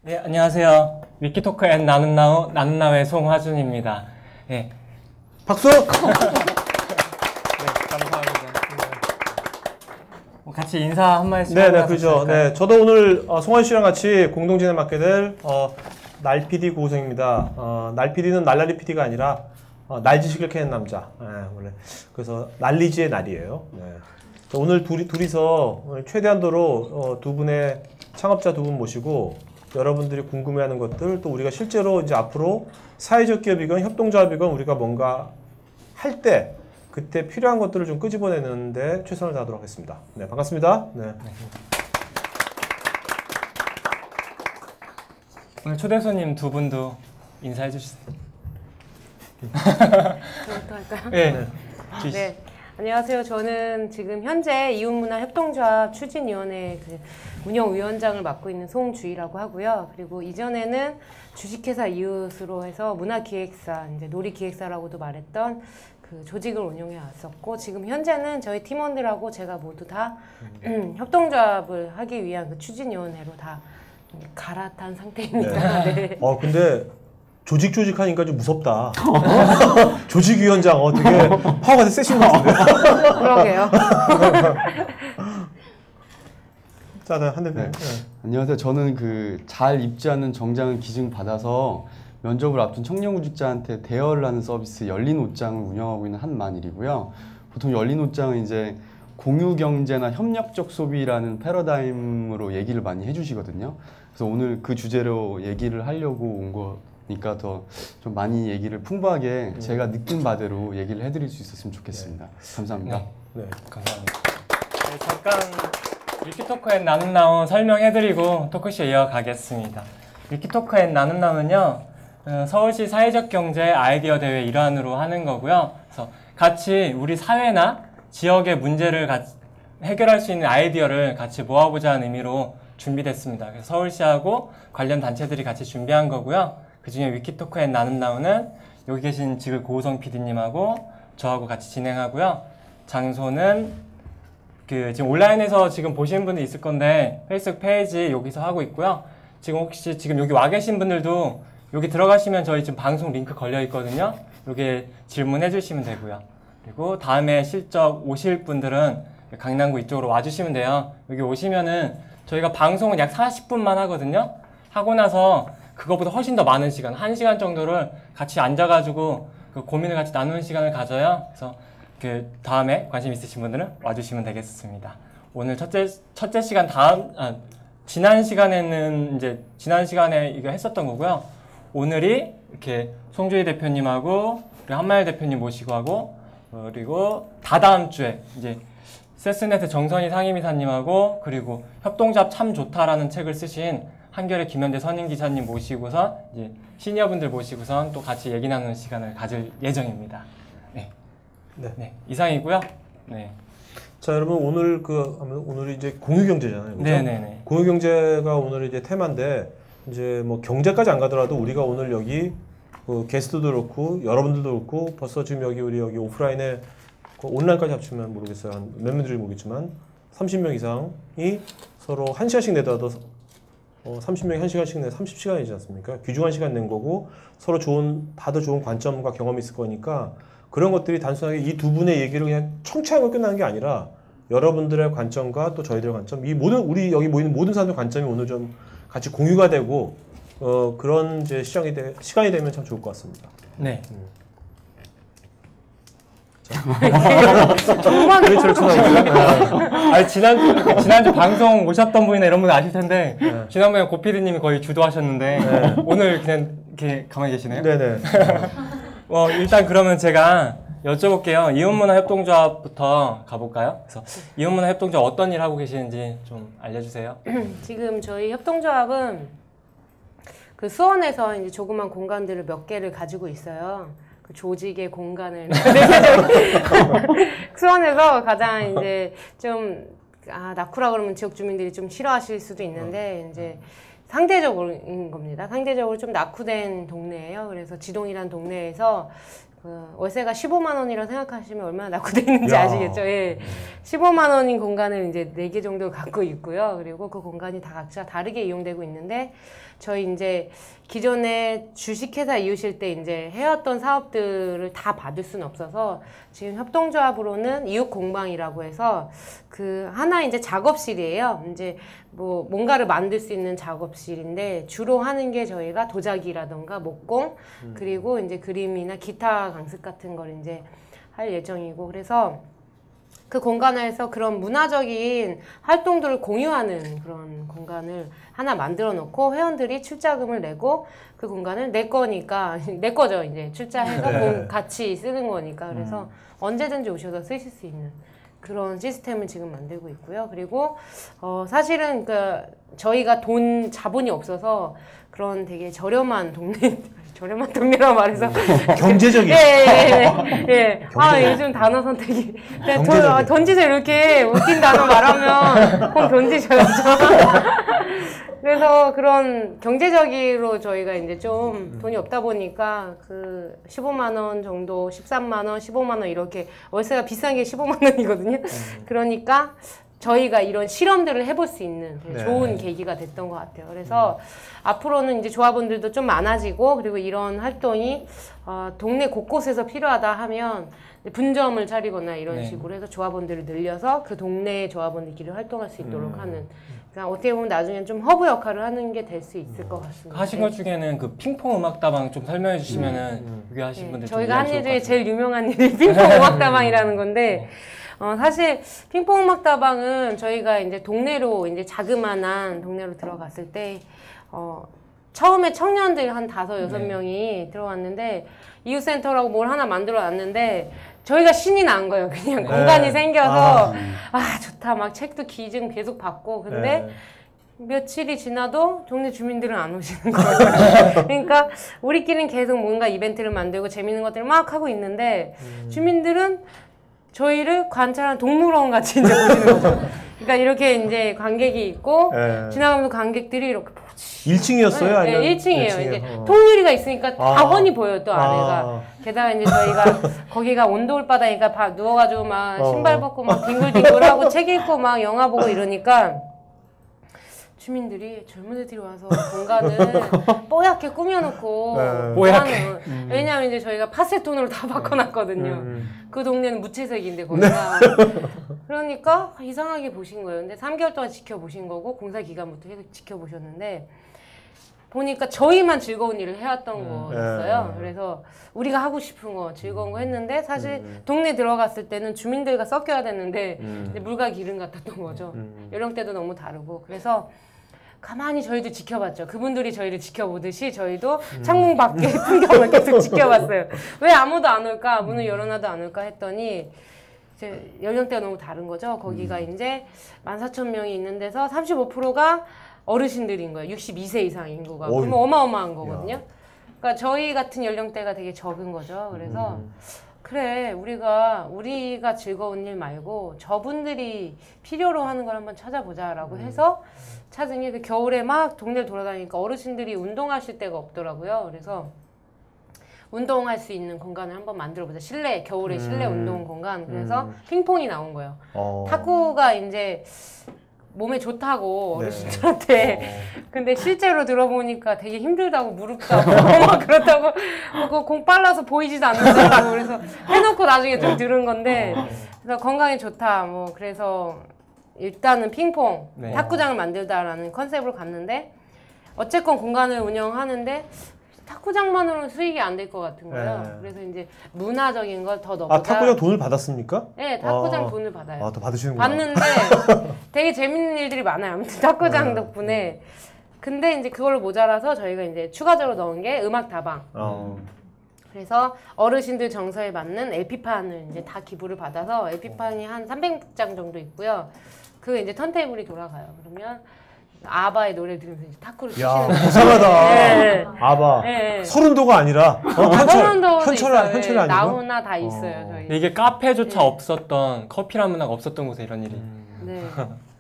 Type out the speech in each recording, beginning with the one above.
네, 안녕하세요. 위키토크 앤 나눔나우의 송화준입니다. 네. 박수! 네, 감사합니다. 같이 인사 한 말씀 네네, 그죠. 네, 저도 오늘 송환 씨랑 같이 공동 진행 맡게 될 날 PD 고우성입니다. 날 PD는 날라리 PD가 아니라 날지식을 캐는 남자. 네, 원래 그래서 날리지의 날이에요. 네. 오늘 둘이서 오늘 최대한도로 두 분의 창업자 두 분 모시고 여러분들이 궁금해하는 것들, 또 우리가 실제로 이제 앞으로 사회적 기업이건 협동조합이건 우리가 뭔가 할 때 그때 필요한 것들을 좀 끄집어내는데 최선을 다하도록 하겠습니다. 네, 반갑습니다. 네. 오늘 초대 손님 두 분도 인사해 주시죠. 저부터 할까요? 네. 네. 안녕하세요. 저는 지금 현재 이웃문화협동조합 추진위원회 운영위원장을 맡고 있는 송주희라고 하고요. 그리고 이전에는 주식회사 이웃으로 해서 문화기획사, 이제 놀이기획사라고도 말했던 그 조직을 운영해 왔었고, 지금 현재는 저희 팀원들하고 제가 모두 다 협동조합을 하기 위한 그 추진위원회로 다 갈아탄 상태입니다. 네. 네. 근데 조직하니까 좀 무섭다. 조직위원장 되게 파워가 되게 세신 것 같은데. 그러게요. 자, 한 대표. 네. 안녕하세요. 저는 그 잘 입지 않는 정장을 기증 받아서 면접을 앞둔 청년 구직자한테 대여를 하는 서비스 열린 옷장을 운영하고 있는 한만일이고요. 보통 열린 옷장은 이제 공유 경제나 협력적 소비라는 패러다임으로 얘기를 많이 해주시거든요. 그래서 오늘 그 주제로 얘기를 하려고 온 거니까 더 좀 많이 얘기를 풍부하게 제가 느낀 바대로 얘기를 해드릴 수 있었으면 좋겠습니다. 감사합니다. 네. 감사합니다. 네, 잠깐 위키토크 앤 나눔나우 설명해드리고 토크쇼 이어가겠습니다. 위키토크 앤 나눔나우는요, 서울시 사회적 경제 아이디어 대회 일환으로 하는 거고요. 그래서 같이 우리 사회나 지역의 문제를 해결할 수 있는 아이디어를 같이 모아보자는 의미로 준비됐습니다. 그래서 서울시하고 관련 단체들이 같이 준비한 거고요. 그 중에 위키토크 앤 나눔나우는 여기 계신 지글 고우성 PD님하고 저하고 같이 진행하고요. 장소는 지금 온라인에서 지금 보시는 분들 있을 건데 페이스북 페이지 여기서 하고 있고요. 지금 혹시 지금 여기 와 계신 분들도 여기 들어가시면 저희 지금 방송 링크 걸려 있거든요. 여기에 질문해 주시면 되고요. 그리고 다음에 실적 오실 분들은 강남구 이쪽으로 와주시면 돼요. 여기 오시면은 저희가 방송은 약 40분만 하거든요. 하고 나서 그거보다 훨씬 더 많은 시간, 1시간 정도를 같이 앉아가지고 그 고민을 같이 나누는 시간을 가져요. 그래서 그 다음에 관심 있으신 분들은 와주시면 되겠습니다. 오늘 첫째 시간 지난 시간에 이거 했었던 거고요. 오늘이 이렇게 송주희 대표님하고 그리고 한마일 대표님 모시고 하고 그리고 다다음 주에 이제 세스넷의 정선희 상임이사님하고 그리고 협동조합 참 좋다라는 책을 쓰신 한겨레 김현재 선임기사님 모시고선 이제 시니어분들 모시고선 또 같이 얘기 나누는 시간을 가질 예정입니다. 네. 네. 이상이고요. 네. 자, 여러분 오늘 이제 공유경제잖아요. 그죠? 네네네. 공유경제가 오늘 이제 테마인데 이제 뭐 경제까지 안 가더라도 우리가 오늘 여기 게스트도 그렇고 여러분들도 그렇고 벌써 지금 우리 여기 오프라인에 온라인까지 합치면 모르겠어요. 한 몇 명들이 모르겠지만 30명 이상이 서로 1시간씩 내더라도 30명이 1시간씩 내 30시간이지 않습니까? 귀중한 시간 낸 거고 서로 다들 좋은 관점과 경험이 있을 거니까 그런 것들이 단순하게 이 두 분의 얘기를 그냥 청취하고 끝나는 게 아니라 여러분들의 관점과 또 저희들의 관점, 우리 여기 모이는 모든 사람들의 관점이 오늘 좀 같이 공유가 되고 그런 이제 시간이 되면 참 좋을 것 같습니다. 네. 정말 왜 저를 쳐다보세요? 지난주 방송 오셨던 분이나 이런 분 아실 텐데 지난번에 고피디님이 거의 주도하셨는데 오늘 그냥 이렇게 가만히 계시네요. 네네. 일단 그러면 제가 여쭤볼게요. 이웃문화협동조합부터 가볼까요? 그래서 이웃문화협동조합 어떤 일 하고 계시는지 좀 알려주세요. 지금 저희 협동조합은 그 수원에서 이제 조그만 공간들을 몇 개를 가지고 있어요. 그 조직의 공간을 수원에서 가장 이제 좀 낙후라 그러면 지역 주민들이 좀 싫어하실 수도 있는데 이제 상대적으로인 겁니다. 상대적으로 좀 낙후된 동네예요. 그래서 지동이란 동네에서 월세가 15만 원이라고 생각하시면 얼마나 낙후돼 있는지 야. 아시겠죠? 예. 15만 원인 공간을 이제 4개 정도 갖고 있고요. 그리고 그 공간이 다 각자 다르게 이용되고 있는데 저희 이제 기존에 주식회사 이으실 때 이제 해왔던 사업들을 다 받을 수는 없어서 지금 협동조합으로는 이웃공방이라고 해서 그 하나 이제 작업실이에요. 이제 뭐 뭔가를 만들 수 있는 작업실인데 주로 하는 게 저희가 도자기라던가 목공 그리고 이제 그림이나 기타 강습 같은 걸 이제 할 예정이고 그래서 그 공간에서 그런 문화적인 활동들을 공유하는 그런 공간을 하나 만들어 놓고 회원들이 출자금을 내고 그 공간을 내 거니까 내 거죠 이제 출자해서 네. 같이 쓰는 거니까 그래서 언제든지 오셔서 쓰실 수 있는 그런 시스템을 지금 만들고 있고요. 그리고 사실은 그 저희가 자본이 없어서 그런 되게 저렴한 동네라고 말해서 경제적인. 예. 아 요즘 단어 선택이 그냥 경제적인. 던지서 이렇게 웃긴 단어 말하면 꼭 던지셔야죠. 그래서 그런 경제적으로 저희가 이제 좀 돈이 없다 보니까 그 15만 원 정도, 13만 원, 15만 원 이렇게 월세가 비싼 게 15만 원이거든요. 그러니까 저희가 이런 실험들을 해볼 수 있는 되게 네. 좋은 계기가 됐던 것 같아요. 그래서 앞으로는 이제 조합원들도 좀 많아지고 그리고 이런 활동이 동네 곳곳에서 필요하다 하면 분점을 차리거나 이런 네. 식으로 해서 조합원들을 늘려서 그 동네 조합원들끼리 활동할 수 있도록 하는 그러니까 어떻게 보면 나중엔 좀 허브 역할을 하는 게 될 수 있을 것 같습니다. 하신 것 중에는 그 핑퐁 음악다방 좀 설명해 주시면은 여기 하신 네, 분들 좀 저희가 한 이해하실 일 것 중에 같아요. 제일 유명한 일이 핑퐁 음악다방이라는 건데 사실 핑퐁 음악다방은 저희가 이제 동네로 이제 자그마한 동네로 들어갔을 때 처음에 청년들 한 5-6명이 들어왔는데 이웃센터라고 뭘 하나 만들어 놨는데 저희가 신이 난 거예요. 그냥 공간이 생겨서 좋다 막 책도 기증 계속 받고 근데 며칠이 지나도 동네 주민들은 안 오시는 거예요. 그러니까 우리끼리는 계속 뭔가 이벤트를 만들고 재밌는 것들을 막 하고 있는데 주민들은 저희를 관찰한 동물원 같이 이제 보시는 거죠. 그러니까 이렇게 이제 관객이 있고 지나가면서 관객들이 이렇게 1층이었어요? 아니면 1층이에요. 1층이에요? 이제 통유리가 있으니까 다 아. 훤히 보여요, 또 안에가. 게다가 이제 저희가 거기가 온돌 바다니까 누워가지고 막 신발 벗고 막 뒹굴뒹굴하고 책 읽고 막 영화 보고 이러니까 주민들이 젊은 애들이 와서 공간을 뽀얗게 꾸며놓고 뽀얗게. 왜냐하면 이제 저희가 파세톤으로 다 바꿔놨거든요. 그 동네는 무채색인데 거기가 그러니까 이상하게 보신 거예요. 근데 3개월 동안 지켜보신 거고 공사 기간부터 계속 지켜보셨는데 보니까 저희만 즐거운 일을 해왔던 거였어요. 그래서 우리가 하고 싶은 거 즐거운 거 했는데 사실 동네 들어갔을 때는 주민들과 섞여야 됐는데 이제 물과 기름 같았던 거죠. 연령대도 너무 다르고 그래서 가만히 저희도 지켜봤죠. 그분들이 저희를 지켜보듯이 저희도 창문 밖에 풍경을 계속 지켜봤어요. 왜 아무도 안 올까? 문을 열어놔도 안 올까 했더니 이제 연령대가 너무 다른 거죠. 거기가 이제 14,000명이 있는 데서 35%가 어르신들인 거예요. 62세 이상 인구가. 그러면 어마어마한 거거든요. 그러니까 저희 같은 연령대가 되게 적은 거죠. 그래서 그래 우리가 즐거운 일 말고 저분들이 필요로 하는 걸 한번 찾아보자라고 해서 찾은 게 그 겨울에 막 동네를 돌아다니니까 어르신들이 운동하실 데가 없더라고요. 그래서 운동할 수 있는 공간을 한번 만들어보자. 겨울에 실내 운동 공간. 그래서 핑퐁이 나온 거예요. 탁구가 이제 몸에 좋다고 어르신들한테 근데 실제로 들어보니까 되게 힘들다고 무릎도 아프고 막 그렇다고 그거 공 빨라서 보이지도 않는다고 그래서 해놓고 나중에 좀 들은 건데 그래서 건강에 좋다 뭐 그래서 일단은 핑퐁 탁구장을 만들다라는 컨셉으로 갔는데 어쨌건 공간을 운영하는데 탁구장만으로는 수익이 안 될 것 같은 거예요. 그래서 이제 문화적인 걸 더 넣어보자. 탁구장 돈을 받았습니까? 네, 탁구장 돈을 받아요. 더 받으시는구나. 받는데 되게 재밌는 일들이 많아요. 아무튼 탁구장 덕분에. 근데 이제 그걸로 모자라서 저희가 이제 추가적으로 넣은 게 음악 다방. 그래서 어르신들 정서에 맞는 LP판을 이제 다 기부를 받아서 LP판이 한 300장 정도 있고요. 그 이제 턴테이블이 돌아가요. 그러면 아바의 노래를 들으면서 이제 탁구를 치시는 야, 거예요. 이상하다. 네. 아바. 네. 서른도가 아니라 서른도도 현철이 아니고. 나훈아 다 있어요. 저희. 이게 카페조차 없었던 커피란 문화가 없었던 곳에 이런 일이. 네.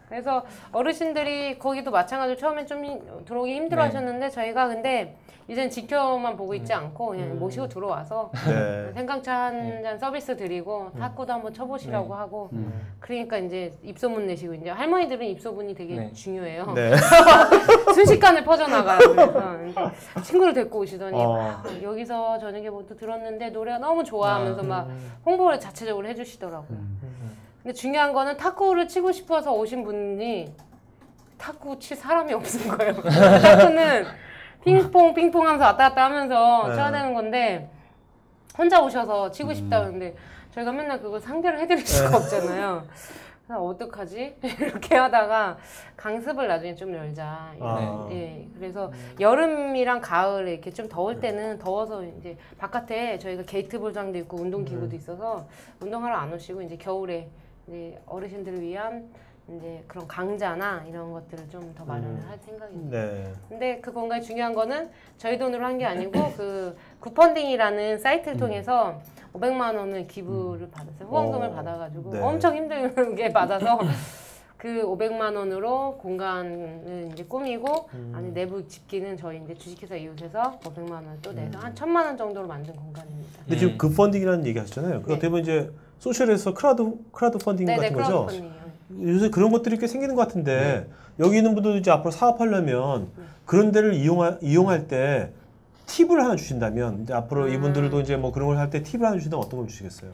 그래서 어르신들이 거기도 마찬가지로 처음엔 좀 들어오기 힘들어 하셨는데 저희가 근데 이젠 지켜만 보고 있지 않고 그냥 모시고 들어와서 네. 생강차 한 잔 서비스 드리고 탁구도 한번 쳐보시라고 하고 그러니까 이제 입소문 내시고 이제 할머니들은 입소문이 되게 중요해요. 네. 순식간에 퍼져나가요. 그래서 이제 친구를 데리고 오시더니 여기서 저녁에 뭐 또 들었는데 노래가 너무 좋아하면서 막 홍보를 자체적으로 해주시더라고요. 근데 중요한 거는 탁구를 치고 싶어서 오신 분이 탁구 칠 사람이 없은 거예요. 탁구는 핑퐁 하면서 왔다 갔다 하면서 쳐야 되는 건데 혼자 오셔서 치고 싶다 그러는데 저희가 맨날 그걸 상대를 해드릴 수가 없잖아요. 그래서 어떡하지? 이렇게 하다가 강습을 나중에 좀 열자. 예, 그래서 여름이랑 가을에 이렇게 좀 더울 때는 더워서 이제 바깥에 저희가 게이트볼장도 있고 운동기구도 있어서 운동하러 안 오시고 이제 겨울에 이제 어르신들을 위한 이제 그런 강좌나 이런 것들을 좀 더 마련을 할 생각입니다. 네. 근데 그 공간이 중요한 거는 저희 돈으로 한 게 아니고 그 굿펀딩이라는 사이트를 통해서 500만 원을 기부를 받았어요. 후원금을 받아가지고 네. 엄청 힘들게 받아서 그 500만 원으로 공간을 이제 꾸미고 안에 내부 집기는 저희 이제 주식회사 이웃에서 500만 원을 또 내서 한 1000만 원 정도로 만든 공간입니다. 근데 지금 그 펀딩이라는 얘기 하셨잖아요. 그거 어떻게 보면 이제 소셜에서 크라우드 펀딩 같은 거죠? 크라우드펀딩이요. 요새 그런 것들이 꽤 생기는 것 같은데 여기 있는 분들도 이제 앞으로 사업하려면 그런 데를 이용할 때 팁을 하나 주신다면 이제 앞으로 이분들도 이제 뭐 그런 걸 할 때 팁을 하나 주신다면 어떤 걸 주시겠어요?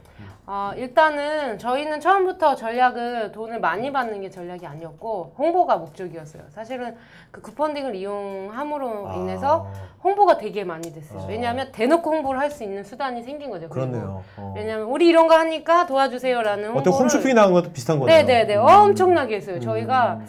일단은 저희는 처음부터 전략을 돈을 많이 받는 게 전략이 아니었고 홍보가 목적이었어요. 사실은 그 굿펀딩을 이용함으로 인해서 홍보가 되게 많이 됐어요. 왜냐하면 대놓고 홍보를 할 수 있는 수단이 생긴 거죠. 그렇네요. 왜냐하면 우리 이런 거 하니까 도와주세요라는 어떤 홍보를 홈쇼핑이 나온 것도 비슷한 거네요. 네네네 엄청나게 했어요. 저희가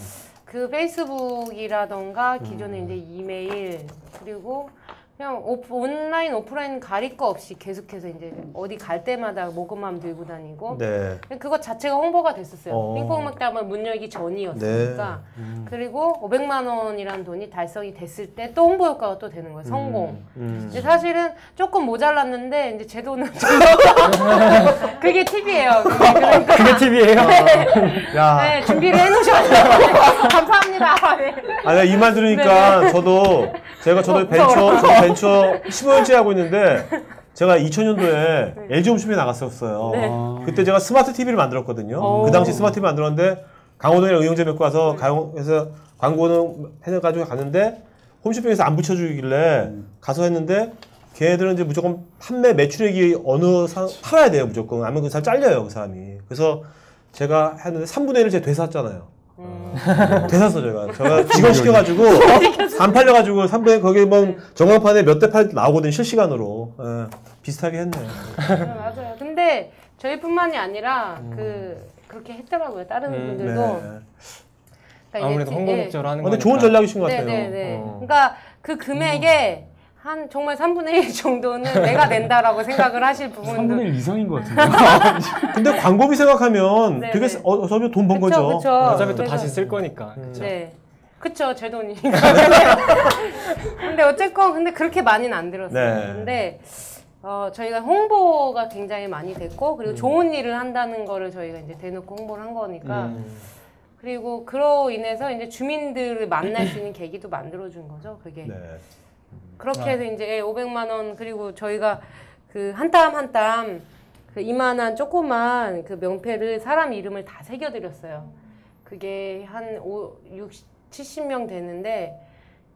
그 페이스북이라던가 기존에 이제 이메일 그리고 그냥 온라인 오프라인 가릴 거 없이 계속해서 이제 어디 갈 때마다 모금함 들고 다니고 네. 그거 자체가 홍보가 됐었어요. 핑퐁 막담은 문 열기 전이었으니까. 그리고 500만 원이라는 돈이 달성이 됐을 때 또 홍보 효과가 또 되는 거예요. 성공. 근데 사실은 조금 모자랐는데 이제 제 돈은 좀 그게 팁이에요. 그러니까 그게 팁이에요? 야. 네, 준비를 해놓으셔가지고 감사합니다. 네. 아니 이 말 들으니까 저도 벤처 15년째 하고 있는데 제가 2000년도에 LG 홈쇼핑에 나갔었어요. 네. 그때 제가 스마트 TV를 만들었거든요. 그 당시 스마트 TV 만들었는데 강호동이랑 의용재 맺고 와서 가용해서 광고는 해가지고 갔는데 홈쇼핑에서 안 붙여주길래 가서 했는데 걔네들은 이제 무조건 판매 매출액이 팔아야 돼요 무조건. 아니면 그 사람 잘려요 그 사람이. 그래서 제가 했는데 3분의 1을 제가 되샀잖아요. 되샀어 제가 직원 시켜가지고 안 팔려가지고 3분의 거기 뭐 전광판에 몇 대 팔 나오거든 실시간으로. 비슷하게 했네요. 맞아요. 근데 저희뿐만이 아니라 그렇게 했더라고요. 다른 분들도. 네. 그러니까 아무래도 홍보 목적으로 하는 거니까. 근데 좋은 전략이신 것 같아요. 네네네. 그러니까 그 금액에 한 정말 3분의 1 정도는 내가 낸다라고 생각을 하실 부분도 3분의 1 이상인 것 같은데. 근데 광고비 생각하면 네네. 되게 어차피 돈 번 그쵸, 거죠. 그쵸. 어차피 또 그래서- 다시 쓸 거니까. 그쵸? 네. 그쵸, 제 돈이니까. 근데 어쨌건, 근데 그렇게 많이는 안 들었어요. 네. 근데, 저희가 홍보가 굉장히 많이 됐고, 그리고 좋은 일을 한다는 거를 저희가 이제 대놓고 홍보를 한 거니까, 그리고 그로 인해서 이제 주민들을 만날 수 있는 계기도 만들어준 거죠, 그게. 네. 그렇게 해서 이제 500만 원, 그리고 저희가 그 한 땀 한 땀, 그 이만한 조그만 그 명패를 사람 이름을 다 새겨드렸어요. 그게 한 70명 되는데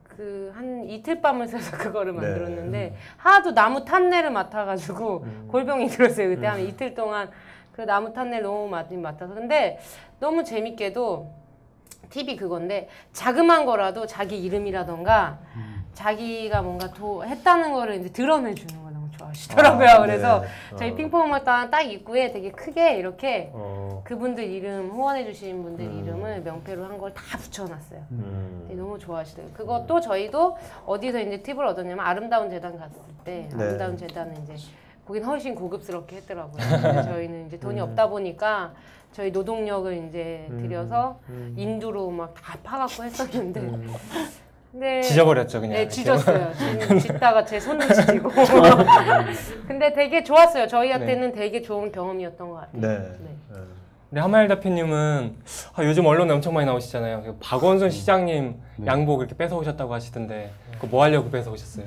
그 한 이틀 밤을 새서 그거를 만들었는데 하도 나무 탄내를 맡아가지고 골병이 들었어요. 그때 한 이틀 동안 그 나무 탄내를 너무 많이 맡아서. 근데 너무 재밌게도 팁이 그건데 자그만 거라도 자기 이름이라던가 자기가 뭔가 했다는 거를 이제 드러내주는 걸 너무 좋아하시더라고요. 그래서 저희 핑퐁 음악단 딱 입구에 되게 크게 이렇게 그분들 이름, 후원해주신 분들 이름을 명패로 한 걸 다 붙여놨어요. 너무 좋아하시더라고요. 그것도 저희도 어디서 이제 팁을 얻었냐면 아름다운 재단 갔을 때 아름다운 재단은 이제 거긴 훨씬 고급스럽게 했더라고요. 근데 저희는 이제 돈이 없다 보니까 저희 노동력을 이제 들여서 인두로 막 다 파갖고 했었는데 근데 지져버렸죠 그냥. 네, 지졌어요. 짓다가 제 손을 지지고. 근데 되게 좋았어요. 저희한테는 되게 좋은 경험이었던 것 같아요. 네. 네. 우리 하마일 대표님은 요즘 언론에 엄청 많이 나오시잖아요. 그 박원순 시장님 네. 양복 이렇게 뺏어오셨다고 하시던데 그거 뭐 하려고 뺏어오셨어요?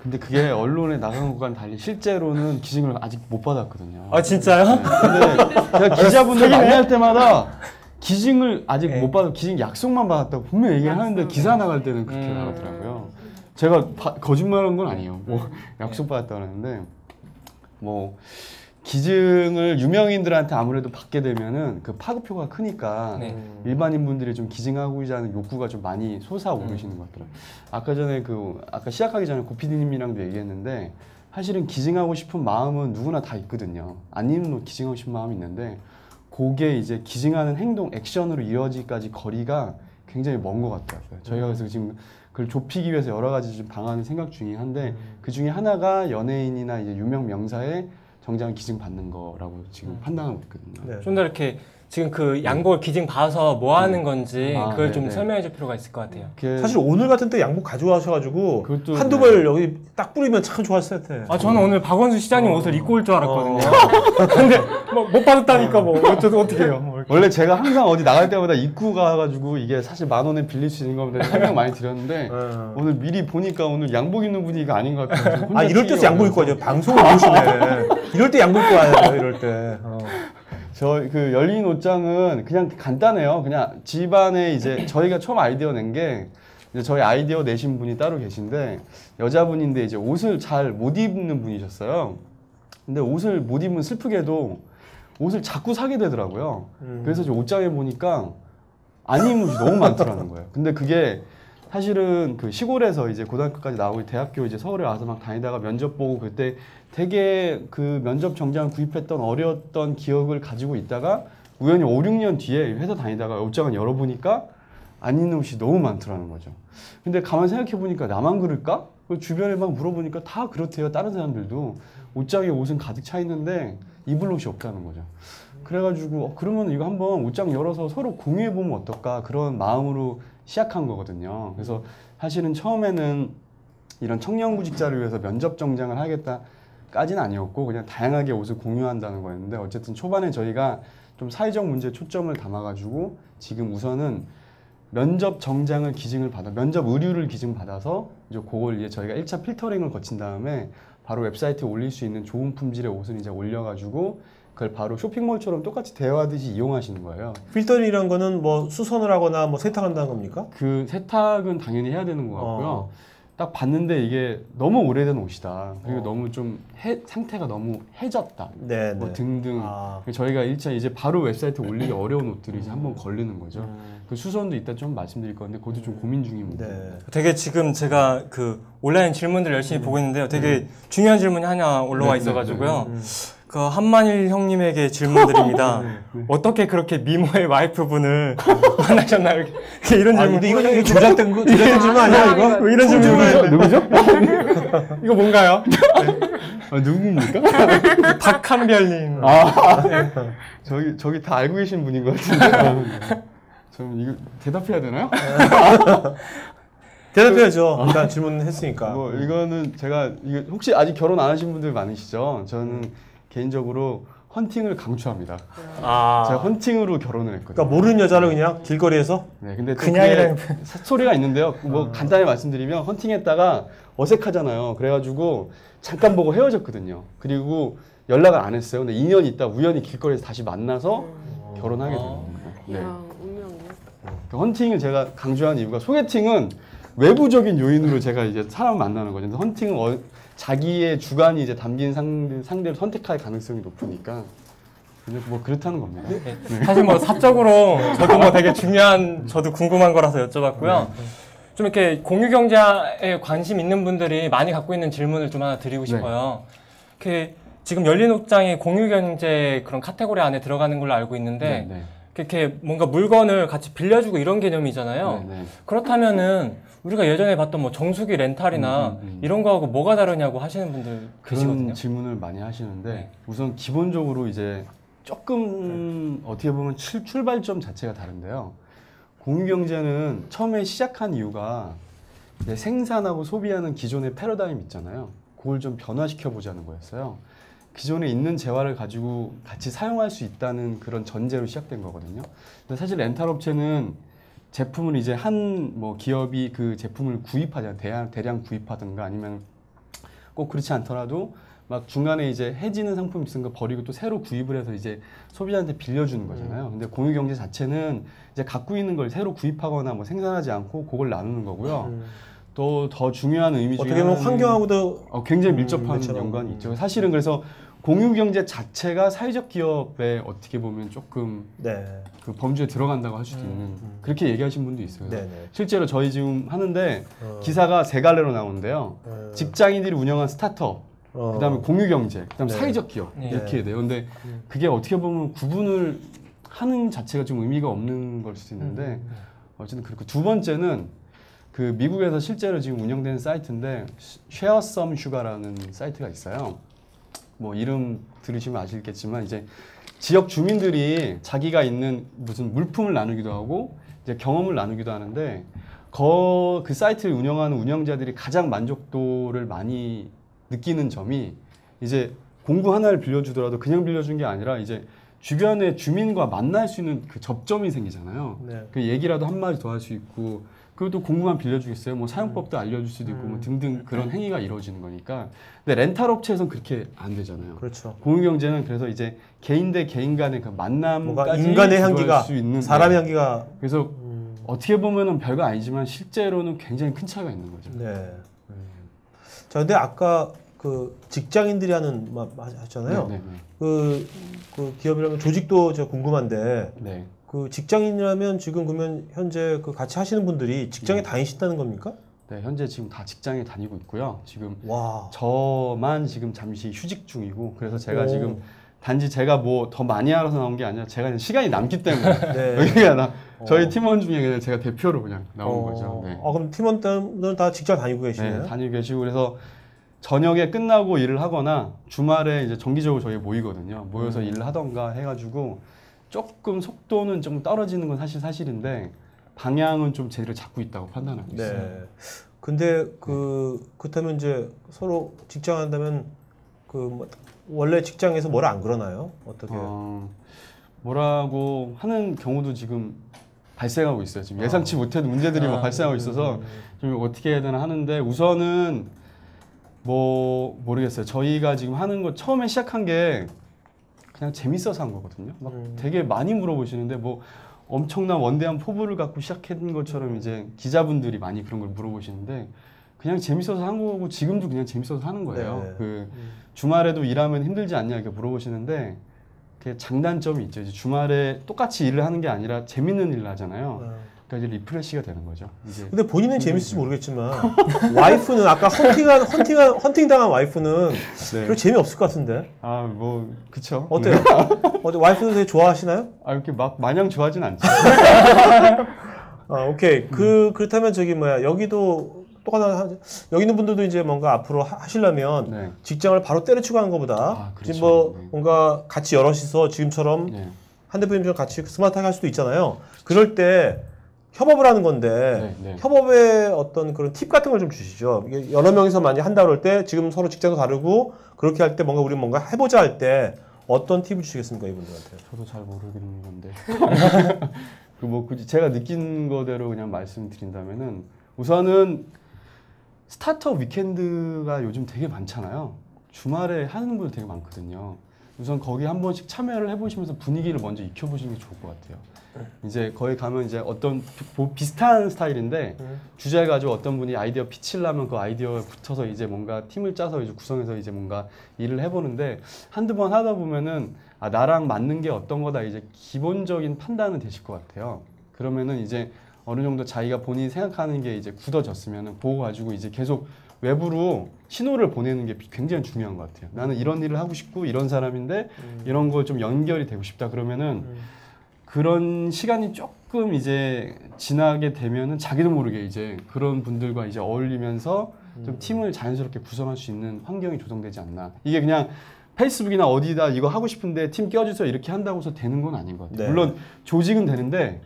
근데 그게 언론에 나가는 것과는 달리 실제로는 기증을 아직 못 받았거든요. 아 진짜요? 네. 근데 제가 기자분들 만날 때마다 기증을 아직 네. 못 받아 기증 약속만 받았다고 분명히 얘기를 하는데 기사 나갈 때는 그렇게 나가더라고요. 제가 거짓말한 건 아니에요. 뭐 약속 받았다고 하는데 뭐 기증을 유명인들한테 아무래도 받게 되면은 그 파급효가 크니까 네. 일반인 분들이 좀 기증하고자 하는 욕구가 좀 많이 솟아오르시는 것 같더라고요. 아까 전에 아까 시작하기 전에 고피디님이랑도 얘기했는데 사실은 기증하고 싶은 마음은 누구나 다 있거든요. 아니면 기증하고 싶은 마음이 있는데 그게 이제 기증하는 행동, 액션으로 이어지기까지 거리가 굉장히 먼 것 같더라고요. 저희가 그래서 지금 그걸 좁히기 위해서 여러 가지 좀 방안을 생각 중이긴 한데 그 중에 하나가 연예인이나 이제 유명 명사의 정장 기증 받는 거라고 지금 판단하고 있거든요. 네. 좀 더 이렇게 지금 그 양복을 기증 봐서 뭐 하는 건지 아, 그걸 네, 좀 네. 설명해 줄 필요가 있을 것 같아요. 사실 오늘 같은 때 양복 가져와셔가지고 그것도 한두 네. 벌 여기 딱 뿌리면 참 좋았을 텐데. 아 저는 오늘 박원순 시장님 옷을 입고 올 줄 알았거든요. 근데 뭐 못 받았다니까 뭐 어떻게 해요? 뭐 이렇게. 원래 제가 항상 어디 나갈 때마다 입고 가가지고 이게 사실 10,000원에 빌릴 수 있는 겁니다. 설명 많이 드렸는데 오늘 미리 보니까 오늘 양복 입는 분위기가 아닌 것 같아요. 아 이럴 때서 양복 입고 와죠. 방송을 보시네. 이럴 때 양복 입고 와요. 이럴 때. 저 그 열린 옷장은 그냥 간단해요. 그냥 집안에 이제 저희가 처음 아이디어 낸 게 이제 저희 아이디어 내신 분이 따로 계신데 여자분인데 이제 옷을 잘 못 입는 분이셨어요. 근데 옷을 못 입으면 슬프게도 옷을 자꾸 사게 되더라고요. 그래서 이제 옷장에 보니까 안 입는 옷이 너무 많더라는 거예요. 근데 그게 사실은 그 시골에서 이제 고등학교까지 나오고 대학교 이제 서울에 와서 막 다니다가 면접 보고 그때 되게 그 면접 정장을 구입했던 어려웠던 기억을 가지고 있다가 우연히 5, 6년 뒤에 회사 다니다가 옷장을 열어보니까 안 입는 옷이 너무 많더라는 거죠. 근데 가만히 생각해 보니까 나만 그럴까? 주변에 막 물어보니까 다 그렇대요. 다른 사람들도 옷장에 옷은 가득 차 있는데 입을 옷이 없다는 거죠. 그래가지고 그러면 이거 한번 옷장 열어서 서로 공유해 보면 어떨까 그런 마음으로 시작한 거거든요. 그래서 사실은 처음에는 이런 청년 구직자를 위해서 면접 정장을 하겠다까지는 아니었고 그냥 다양하게 옷을 공유한다는 거였는데 어쨌든 초반에 저희가 좀 사회적 문제에 초점을 담아가지고 지금 우선은 면접 정장을 기증을 받아 면접 의류를 기증 받아서 이제 그걸 이제 저희가 1차 필터링을 거친 다음에 바로 웹사이트에 올릴 수 있는 좋은 품질의 옷을 이제 올려가지고 그걸 바로 쇼핑몰처럼 똑같이 대여하듯이 이용하시는 거예요. 필터링이란 거는 뭐 수선을 하거나 뭐 세탁한다는 겁니까? 그 세탁은 당연히 해야 되는 것 같고요. 딱 봤는데 이게 너무 오래된 옷이다. 그리고 너무 좀 상태가 너무 해졌다. 네, 뭐 네. 등등. 아. 저희가 1차 이제 바로 웹사이트에 올리기 어려운 옷들이 이제 한번 걸리는 거죠. 그 수선도 이따 좀 말씀드릴 건데 그것도 좀 고민 중입니다. 네. 되게 지금 제가 그 온라인 질문들 열심히 보고 있는데요. 되게 중요한 질문이 하나 올라와 네, 있어가지고요. 그 한만일 형님에게 질문드립니다. 어떻게 그렇게 미모의 와이프분을 만나셨나요? 이렇게 이런 아, 질문. 근데 이거 조작된 거, 조작된 질문 아니야, 이거? 뭐 이런 질문. 누구죠? 이거 뭔가요? 누굽니까? 박한별님. 저기 다 알고 계신 분인 것 같은데. 저는 이거 대답해야 되나요? 대답해야죠. 일단 질문했으니까. 뭐 이거는 제가 이거 혹시 아직 결혼 안 하신 분들 많으시죠? 저는 개인적으로 헌팅을 강추합니다. 제가 헌팅으로 결혼을 했거든요. 그러니까 모르는 여자를 그냥 길거리에서? 네, 근데 또 그냥이라는 그게 소리가 있는데요. 뭐 간단히 말씀드리면 헌팅했다가 어색하잖아요. 그래가지고 잠깐 보고 헤어졌거든요. 그리고 연락을 안 했어요. 근데 2년 있다 우연히 길거리에서 다시 만나서 결혼하게 된 겁니다. 네. 이야, 운명이네. 그 헌팅을 제가 강조한 이유가 소개팅은 외부적인 요인으로 제가 이제 사람을 만나는 거죠. 근데 헌팅은 자기의 주관이 이제 담긴 상대를 선택할 가능성이 높으니까 뭐 그렇다는 겁니다. 사실 뭐 사적으로 저도 뭐 되게 중요한 저도 궁금한 거라서 여쭤봤고요. 좀 이렇게 공유 경제에 관심 있는 분들이 많이 갖고 있는 질문을 좀 하나 드리고 싶어요. 이렇게 지금 열린 옷장이 공유 경제 그런 카테고리 안에 들어가는 걸로 알고 있는데 이렇게 뭔가 물건을 같이 빌려주고 이런 개념이잖아요. 그렇다면은 우리가 예전에 봤던 뭐 정수기 렌탈이나 이런 거하고 뭐가 다르냐고 하시는 분들 그런 계시거든요. 질문을 많이 하시는데 네. 우선 기본적으로 이제 조금 어떻게 보면 출발점 자체가 다른데요. 공유경제는 처음에 시작한 이유가 이제 생산하고 소비하는 기존의 패러다임 있잖아요. 그걸 좀 변화시켜 보자는 거였어요. 기존에 있는 재화를 가지고 같이 사용할 수 있다는 그런 전제로 시작된 거거든요. 근데 사실 렌탈 업체는 제품을 이제 한 뭐 기업이 그 제품을 구입하잖아요. 대량 구입하든가 아니면 꼭 그렇지 않더라도 막 중간에 이제 해지는 상품 있은 거 버리고 또 새로 구입을 해서 이제 소비자한테 빌려주는 거잖아요. 근데 공유경제 자체는 이제 갖고 있는 걸 새로 구입하거나 뭐 생산하지 않고 그걸 나누는 거고요. 또 더 중요한 의미 중에 어떻게 보면 하나는 환경하고도 굉장히 밀접한 밀접한, 연관이 있죠. 사실은 그래서 공유경제 자체가 사회적 기업에 어떻게 보면 조금 네. 그 범주에 들어간다고 할 수도 있는 그렇게 얘기하신 분도 있어요. 네네. 실제로 저희 지금 하는데 기사가 세 갈래로 나오는데요. 직장인들이 운영한 스타트업, 그다음에 공유경제, 그다음 네. 사회적 기업 네. 이렇게 돼요. 근데 그게 어떻게 보면 구분을 하는 자체가 좀 의미가 없는 걸 수도 있는데 어쨌든 그렇고 두 번째는 그 미국에서 실제로 지금 운영되는 사이트인데 Share Some Sugar라는 사이트가 있어요. 뭐 이름 들으시면 아시겠지만 이제 지역 주민들이 자기가 있는 무슨 물품을 나누기도 하고 이제 경험을 나누기도 하는데 그 사이트를 운영하는 운영자들이 가장 만족도를 많이 느끼는 점이 이제 공구 하나를 빌려주더라도 그냥 빌려준 게 아니라 이제 주변의 주민과 만날 수 있는 그 접점이 생기잖아요. 네. 그 얘기라도 한마디 더 할 수 있고 그리고 또 공구만 빌려주겠어요. 뭐 사용법도 알려줄 수도 있고 뭐 등등 그런 행위가 이루어지는 거니까. 근데 렌탈 업체에서는 그렇게 안 되잖아요. 그렇죠. 공유경제는 그래서 이제 개인 대 개인 간의 그 뭔가 만남까지 인간의 주도할 향기가 수 있는 사람의 네. 향기가 그래서 어떻게 보면은 별거 아니지만 실제로는 굉장히 큰 차이가 있는 거죠. 네. 자, 근데 아까 그 직장인들이 하는 하잖아요. 네, 네, 그 기업이라면 조직도 제가 궁금한데 네. 그 직장인이라면 지금 그러면 현재 그 같이 하시는 분들이 직장에 다니신다는 겁니까? 네, 현재 지금 다 직장에 다니고 있고요. 지금 와. 저만 지금 잠시 휴직 중이고 그래서 제가 오. 지금 단지 제가 뭐 더 많이 알아서 나온 게 아니라 제가 그냥 시간이 남기 때문에 네. 여기가 저희 팀원 중에 그냥 제가 대표로 그냥 나온 거죠. 네. 그럼 팀원들은 다 직장 다니고 계시네요? 네, 다니고 계시고 그래서 저녁에 끝나고 일을 하거나 주말에 이제 정기적으로 저희 모이거든요. 모여서 일을 하던가 해가지고 조금 속도는 좀 떨어지는 건 사실인데 방향은 좀 제대로 잡고 있다고 판단하고 있어요. 네. 근데 그렇다면 이제 서로 직장 한다면 뭐 원래 직장에서 뭐라 안 그러나요? 어떻게? 뭐라고 하는 경우도 지금 발생하고 있어요. 지금 예상치 못했던 문제들이 막 발생하고 있어서 좀 어떻게 해야 되나 하는데 우선은 뭐 모르겠어요. 저희가 지금 하는 거 처음에 시작한 게 그냥 재밌어서 한 거거든요. 막 되게 많이 물어보시는데 뭐 엄청난 원대한 포부를 갖고 시작한 것처럼 이제 기자분들이 많이 그런 걸 물어보시는데 그냥 재밌어서 한 거고 지금도 그냥 재밌어서 하는 거예요. 네. 그 주말에도 일하면 힘들지 않냐 이렇게 물어보시는데 그 장단점이 있죠. 이제 주말에 똑같이 일을 하는 게 아니라 재밌는 일을 하잖아요. 그러니까 이제 리프레시가 되는 거죠. 이제 근데 본인은 재밌을지 모르겠지만 와이프는 아까 헌팅 당한 와이프는 네. 별 재미 없을 것 같은데. 아, 뭐 그쵸. 어때요? 어때 와이프는 되게 좋아하시나요? 아, 이렇게 막 마냥 좋아하진 않죠. 오케이. 그렇다면 저기 여기도 또 하나 여기 있는 분들도 이제 뭔가 앞으로 하시려면 네. 직장을 바로 때려치고 하는 것보다 그렇죠. 지금 뭐 네. 뭔가 같이 여럿이서 지금처럼 네. 한 대표님처럼 같이 스마트하게 할 수도 있잖아요. 그럴 때 협업을 하는 건데 네, 네. 협업의 어떤 그런 팁 같은 걸 좀 주시죠. 이게 여러 명이서 많이 한다 그럴 때 지금 서로 직장도 다르고 그렇게 할 때 우리 뭔가 해보자 할 때 어떤 팁을 주시겠습니까 이분들한테? 저도 잘 모르겠는 건데. 뭐 굳이 제가 느낀 거대로 그냥 말씀드린다면은 우선은 스타트업 위켄드가 요즘 되게 많잖아요. 주말에 하는 분들 되게 많거든요. 우선 거기 한 번씩 참여를 해보시면서 분위기를 먼저 익혀보시는 게 좋을 것 같아요. 이제 거기 가면 이제 어떤 비슷한 스타일인데 주제를 가지고 어떤 분이 아이디어 피치를 하면 그 아이디어에 붙어서 이제 뭔가 팀을 짜서 이제 구성해서 이제 뭔가 일을 해보는데 한두 번 하다 보면은 나랑 맞는 게 어떤 거다 이제 기본적인 판단은 되실 것 같아요. 그러면은 이제 어느 정도 자기가 본인이 생각하는 게 이제 굳어졌으면은 그거 가지고 이제 계속 외부로 신호를 보내는 게 굉장히 중요한 것 같아요. 나는 이런 일을 하고 싶고 이런 사람인데 이런 거 좀 연결이 되고 싶다 그러면은 그런 시간이 조금 이제 지나게 되면은 자기도 모르게 이제 그런 분들과 이제 어울리면서 좀 팀을 자연스럽게 구성할 수 있는 환경이 조성되지 않나. 이게 그냥 페이스북이나 어디다 이거 하고 싶은데 팀 껴주세요 이렇게 한다고 해서 되는 건 아닌 것 같아요. 네. 물론 조직은 되는데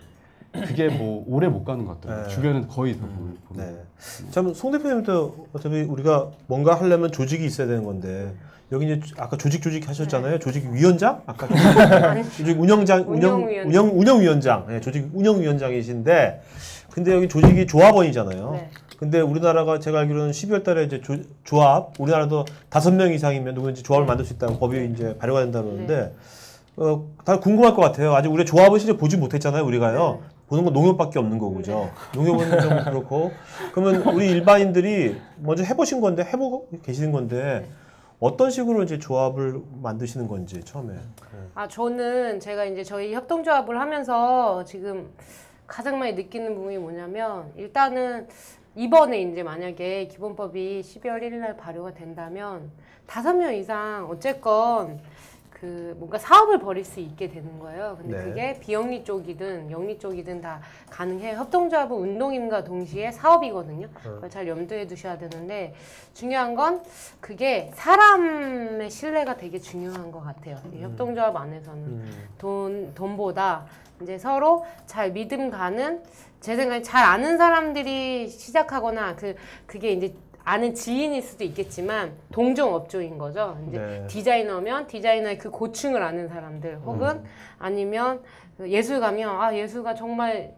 그게 뭐 오래 못 가는 것 같더라고요. 네. 주변은 거의 다 보는. 네. 참, 송 대표님도 어차피 우리가 뭔가 하려면 조직이 있어야 되는 건데, 여기 이제 아까 조직 하셨잖아요. 조직위원장? 아까 조직 운영위원장. 네, 조직 운영위원장이신데, 근데 여기 조직이 조합원이잖아요. 네. 근데 우리나라가 제가 알기로는 12월 달에 이제 조합, 우리나라도 5명 이상이면 누구든지 조합을 만들 수 있다는 법이 이제 발효가 된다 그러는데, 다 궁금할 것 같아요. 아직 우리 조합은 실제 보지 못했잖아요, 우리가요. 보는 건 농협밖에 없는 거고죠. 농협은 좀 그렇고. 그러면 우리 일반인들이 먼저 해보신 건데, 해보고 계시는 건데, 어떤 식으로 이제 조합을 만드시는 건지, 처음에. 저는 제가 이제 저희 협동조합을 하면서 지금 가장 많이 느끼는 부분이 뭐냐면, 일단은 이번에 이제 만약에 기본법이 12월 1일 날 발효가 된다면 5명 이상 어쨌건 그 뭔가 사업을 벌일 수 있게 되는 거예요. 근데 네. 그게 비영리 쪽이든 영리 쪽이든 다 가능해요. 협동조합은 운동임과 동시에 사업이거든요. 그걸 잘 염두에 두셔야 되는데, 중요한 건 그게 사람의 신뢰가 되게 중요한 것 같아요. 이 협동조합 안에서는 돈보다 이제 서로 잘 믿음 가는, 제 생각에 잘 아는 사람들이 시작하거나 그게 이제 아는 지인일 수도 있겠지만 동종 업종인 거죠. 이제 네. 디자이너면 디자이너의 그 고충을 아는 사람들, 혹은 아니면 예술가면 예술가 정말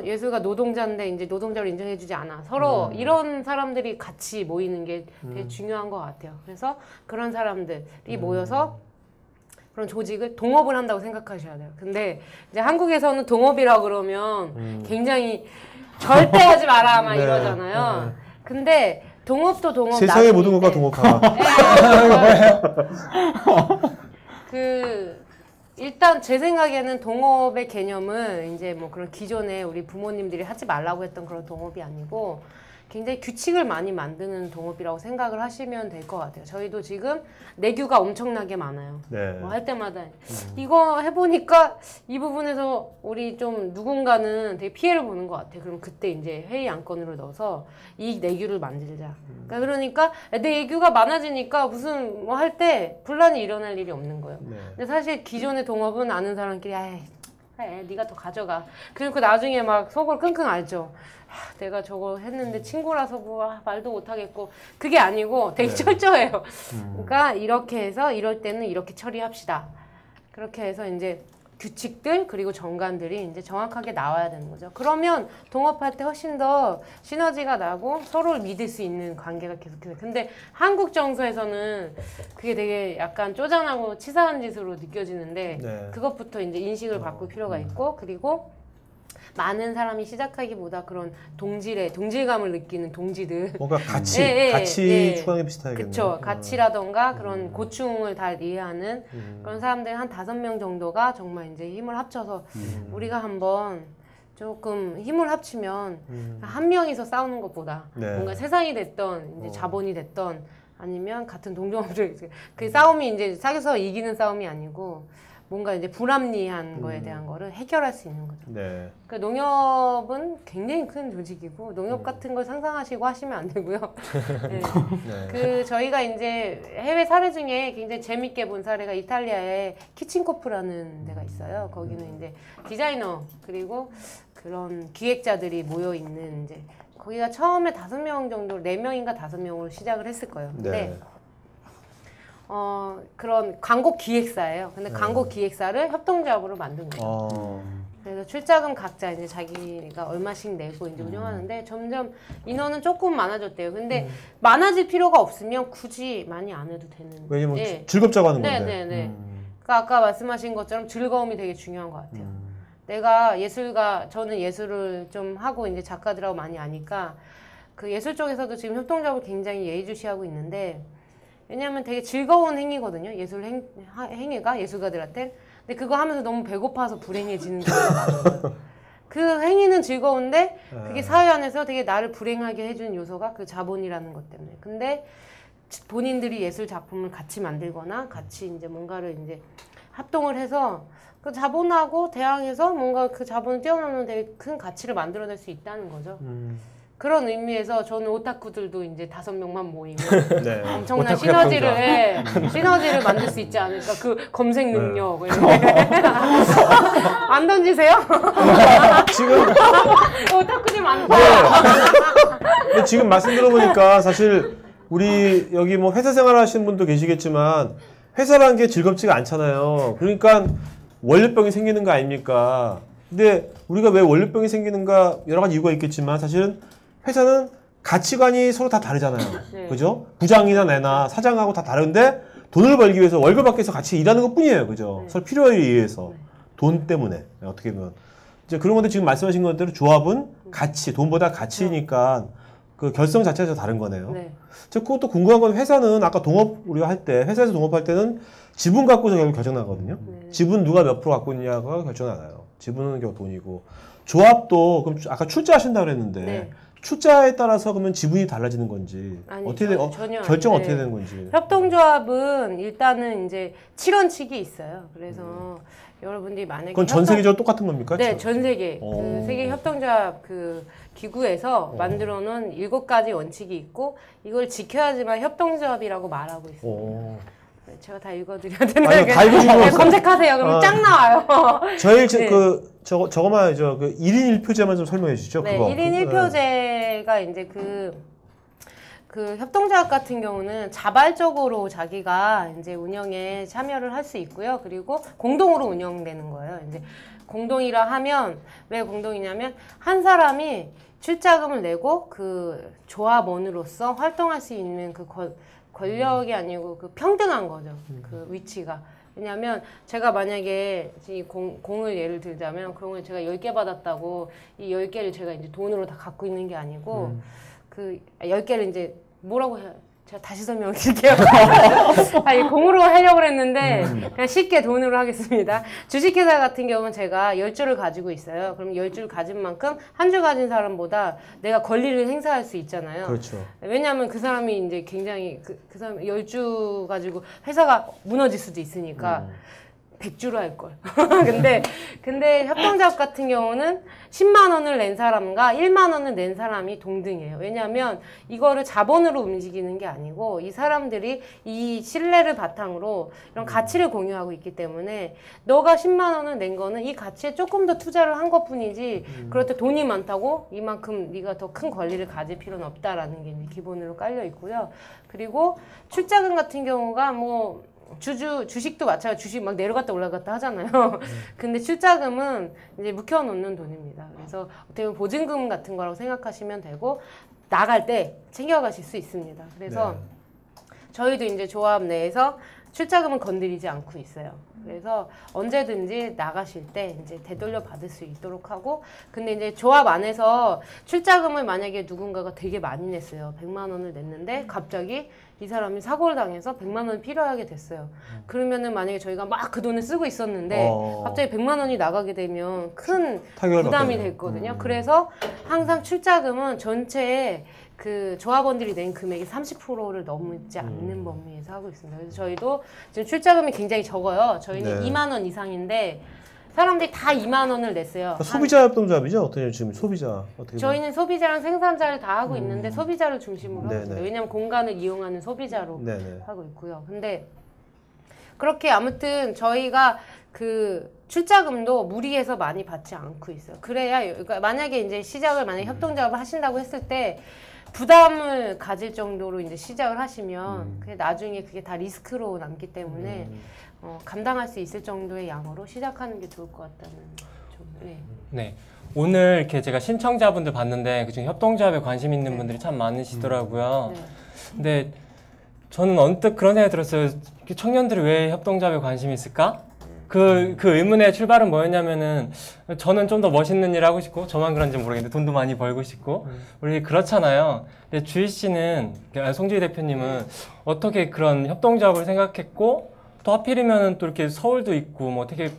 예술가 노동자인데 이제 노동자를 인정해주지 않아. 서로 이런 사람들이 같이 모이는 게 되게 중요한 것 같아요. 그래서 그런 사람들이 모여서 그런 조직을 동업을 한다고 생각하셔야 돼요. 근데 이제 한국에서는 동업이라고 그러면 굉장히 절대 하지 마라 막 네. 이러잖아요. 근데 동업도 동업 세상의 모든 것과 동업하라. 일단 제 생각에는 동업의 개념은 이제 뭐 그런 기존에 우리 부모님들이 하지 말라고 했던 그런 동업이 아니고, 굉장히 규칙을 많이 만드는 동업이라고 생각을 하시면 될 것 같아요. 저희도 지금 내규가 엄청나게 많아요. 네. 뭐 할 때마다 이거 해보니까 이 부분에서 우리 좀 누군가는 되게 피해를 보는 것 같아. 그럼 그때 이제 회의 안건으로 넣어서 이 내규를 만들자. 그러니까 내규가 많아지니까 무슨 뭐 할 때 분란이 일어날 일이 없는 거예요. 네. 근데 사실 기존의 동업은 아는 사람끼리 그래, 네가 더 가져가. 그리고 나중에 막 속을 끙끙 앓죠. 내가 저거 했는데 친구라서 뭐 말도 못하겠고. 그게 아니고 되게 철저해요. 그러니까 이렇게 해서 이럴 때는 이렇게 처리합시다. 그렇게 해서 이제 규칙들 그리고 정관들이 이제 정확하게 나와야 되는 거죠. 그러면 동업할 때 훨씬 더 시너지가 나고 서로를 믿을 수 있는 관계가 계속해서. 근데 한국 정서에서는 그게 되게 약간 쪼잔하고 치사한 짓으로 느껴지는데, 네. 그것부터 이제 인식을 바꿀 필요가 있고, 그리고 많은 사람이 시작하기보다 그런 동질감을 느끼는 동지들. 뭔가 같이 추구하는 게 비슷하겠네요. 그쵸. 가치라던가 그런 고충을 다 이해하는 그런 사람들 한 5명 정도가 정말 이제 힘을 합쳐서 우리가 한번 조금 힘을 합치면 한 명이서 싸우는 것보다 뭔가 세상이 됐던 이제 자본이 됐던 아니면 같은 동종업종, 그 싸움이 이제 싸워서 이기는 싸움이 아니고 뭔가 이제 불합리한 거에 대한 거를 해결할 수 있는 거죠. 네. 그 농협은 굉장히 큰 조직이고 농협 같은 걸 상상하시고 하시면 안 되고요. 네. 네. 저희가 이제 해외 사례 중에 굉장히 재밌게 본 사례가 이탈리아의 키친코프라는 데가 있어요. 거기는 이제 디자이너 그리고 그런 기획자들이 모여 있는 이제 거기가 처음에 5명 정도, 4명인가 5명으로 시작을 했을 거예요. 근데 네. 그런 광고 기획사예요. 근데 광고 기획사를 협동조합으로 만든 거예요. 그래서 출자금 각자 이제 자기가 얼마씩 내고 이제 운영하는데 점점 인원은 조금 많아졌대요. 근데 많아질 필요가 없으면 굳이 많이 안 해도 되는. 왜냐면 즐겁자고 하는 건데. 네네네. 그러니까 아까 말씀하신 것처럼 즐거움이 되게 중요한 것 같아요. 내가 저는 예술을 좀 하고 이제 작가들하고 많이 아니까 그 예술 쪽에서도 지금 협동조합을 굉장히 예의주시하고 있는데, 왜냐하면 되게 즐거운 행위거든요. 예술 행위가 예술가들한테. 근데 그거 하면서 너무 배고파서 불행해지는 경우가 많아요. 그 행위는 즐거운데 그게 사회 안에서 되게 나를 불행하게 해주는 요소가 그 자본이라는 것 때문에. 근데 본인들이 예술 작품을 같이 만들거나 같이 이제 뭔가를 이제 합동을 해서 그 자본하고 대항해서 뭔가 그 자본을 뛰어넘는 되게 큰 가치를 만들어낼 수 있다는 거죠. 그런 의미에서 저는 오타쿠들도 이제 5명만 모이면 네. 엄청난 오타쿠 시너지를 만들 수 있지 않을까. 그 검색 능력을. 안 던지세요? 지금 오타쿠들 많다. 근데 지금 말씀 들어보니까 사실 우리 여기 뭐 회사 생활 하시는 분도 계시겠지만 회사라는 게 즐겁지가 않잖아요. 그러니까 월요병이 생기는 거 아닙니까? 근데 우리가 왜 월요병이 생기는가 여러 가지 이유가 있겠지만 사실은 회사는 가치관이 서로 다 다르잖아요. 네. 그죠? 부장이나 내나 사장하고 다 다른데 돈을 벌기 위해서 월급 받기 위해서 같이 일하는 것 뿐이에요. 그죠? 네. 서로 필요에 의해서. 네. 돈 때문에. 어떻게 보면. 이제 그런 건데 지금 말씀하신 것대로 조합은 가치, 돈보다 가치니까 그 결성 자체가 다른 거네요. 네. 저 그것도 궁금한 건 회사는 아까 동업 우리가 할 때 회사에서 동업할 때는 지분 갖고서 결국 결정나거든요. 네. 지분 누가 몇 프로 갖고 있냐가 결정나요. 지분은 결국 돈이고 조합도 그럼 아까 출자하신다 그랬는데 네. 출자에 따라서 그러면 지분이 달라지는 건지 아니, 어떻게 전혀 결정 네. 어떻게 되는 건지. 협동조합은 일단은 이제 7원칙이 있어요. 그래서 여러분들이 만약에 그건 전 세계적으로 똑같은 겁니까? 네, 전 세계 그 오. 세계 협동조합 그 기구에서 만들어 놓은 7가지 원칙이 있고 이걸 지켜야지만 협동조합이라고 말하고 있습니다. 오. 네, 제가 다 읽어드려야 되는데 아니요, 다 읽어주시면 네, 검색하세요. 그럼 아. 쫙 나와요. 저희 네. 저거만 그 1인 1표제만 좀 설명해 주시죠. 네, 그거. 1인 1표제가 이제 그 협동조합 같은 경우는 자발적으로 자기가 이제 운영에 참여를 할 수 있고요. 그리고 공동으로 운영되는 거예요. 이제 공동이라 하면 왜 공동이냐면 한 사람이 출자금을 내고 그 조합원으로서 활동할 수 있는 그 권력이 아니고 그 평등한 거죠. 그 위치가. 왜냐하면 제가 만약에 이 공을 예를 들자면 공을 제가 10개 받았다고 이 10개를 제가 이제 돈으로 다 갖고 있는 게 아니고 그 10개를 이제 뭐라고 해야 제가 다시 설명을 드릴게요. 아니, 공으로 하려고 했는데 그냥 쉽게 돈으로 하겠습니다. 주식회사 같은 경우는 제가 10주를 가지고 있어요. 그럼 10주를 가진 만큼 한 주 가진 사람보다 내가 권리를 행사할 수 있잖아요. 그렇죠. 왜냐하면 그 사람이 이제 굉장히 그 사람 10주 가지고 회사가 무너질 수도 있으니까 100주로 할 걸. 근데 협동조합 같은 경우는 10만 원을 낸 사람과 1만 원을 낸 사람이 동등해요. 왜냐하면 이거를 자본으로 움직이는 게 아니고 이 사람들이 이 신뢰를 바탕으로 이런 가치를 공유하고 있기 때문에 너가 10만 원을 낸 거는 이 가치에 조금 더 투자를 한 것뿐이지 그럴 때 돈이 많다고 이만큼 네가 더 큰 권리를 가질 필요는 없다라는 게 이제 기본으로 깔려 있고요. 그리고 출자금 같은 경우가 뭐 주식도 마찬가지 주식 막 내려갔다 올라갔다 하잖아요. 근데 출자금은 이제 묵혀놓는 돈입니다. 그래서 어떻게 보면 보증금 같은 거라고 생각하시면 되고 나갈 때 챙겨가실 수 있습니다. 그래서 네. 저희도 이제 조합 내에서 출자금은 건드리지 않고 있어요. 그래서 언제든지 나가실 때 이제 되돌려 받을 수 있도록 하고 근데 이제 조합 안에서 출자금을 만약에 누군가가 되게 많이 냈어요. 100만 원을 냈는데 갑자기 이 사람이 사고를 당해서 100만 원이 필요하게 됐어요. 그러면은 만약에 저희가 막 그 돈을 쓰고 있었는데 갑자기 100만 원이 나가게 되면 큰 타격을 부담이 받게 됐거든요. 그래서 항상 출자금은 전체에 그 조합원들이 낸 금액의 30%를 넘지 않는 범위에서 하고 있습니다. 그래서 저희도 지금 출자금이 굉장히 적어요. 저희는 네. 2만 원 이상인데 사람들이 다 2만 원을 냈어요. 그러니까 소비자 협동조합이죠? 어떻게 지금 소비자 어떻게 저희는 소비자랑 생산자를 다 하고 있는데 소비자를 중심으로 하고 있어요. 네네. 왜냐하면 공간을 이용하는 소비자로 네네. 하고 있고요. 근데 그렇게 아무튼 저희가 그 출자금도 무리해서 많이 받지 않고 있어요. 그래야 그러니까 만약에 이제 시작을 만약에 협동조합을 하신다고 했을 때 부담을 가질 정도로 이제 시작을 하시면 그게 나중에 그게 다 리스크로 남기 때문에 감당할 수 있을 정도의 양으로 시작하는 게 좋을 것 같다는 좀, 네. 네. 오늘 이렇게 제가 신청자분들 봤는데 그중에 협동조합에 관심 있는 분들이 참 많으시더라고요. 네. 근데 저는 언뜻 그런 생각이 들었어요. 청년들이 왜 협동조합에 관심이 있을까? 그 의문의 출발은 뭐였냐면은 저는 좀 더 멋있는 일 하고 싶고 저만 그런지 모르겠는데 돈도 많이 벌고 싶고 우리 그렇잖아요. 근데 주희 씨는 송주희 대표님은 어떻게 그런 협동조합을 생각했고 또 하필이면은 또 이렇게 서울도 있고 뭐 되게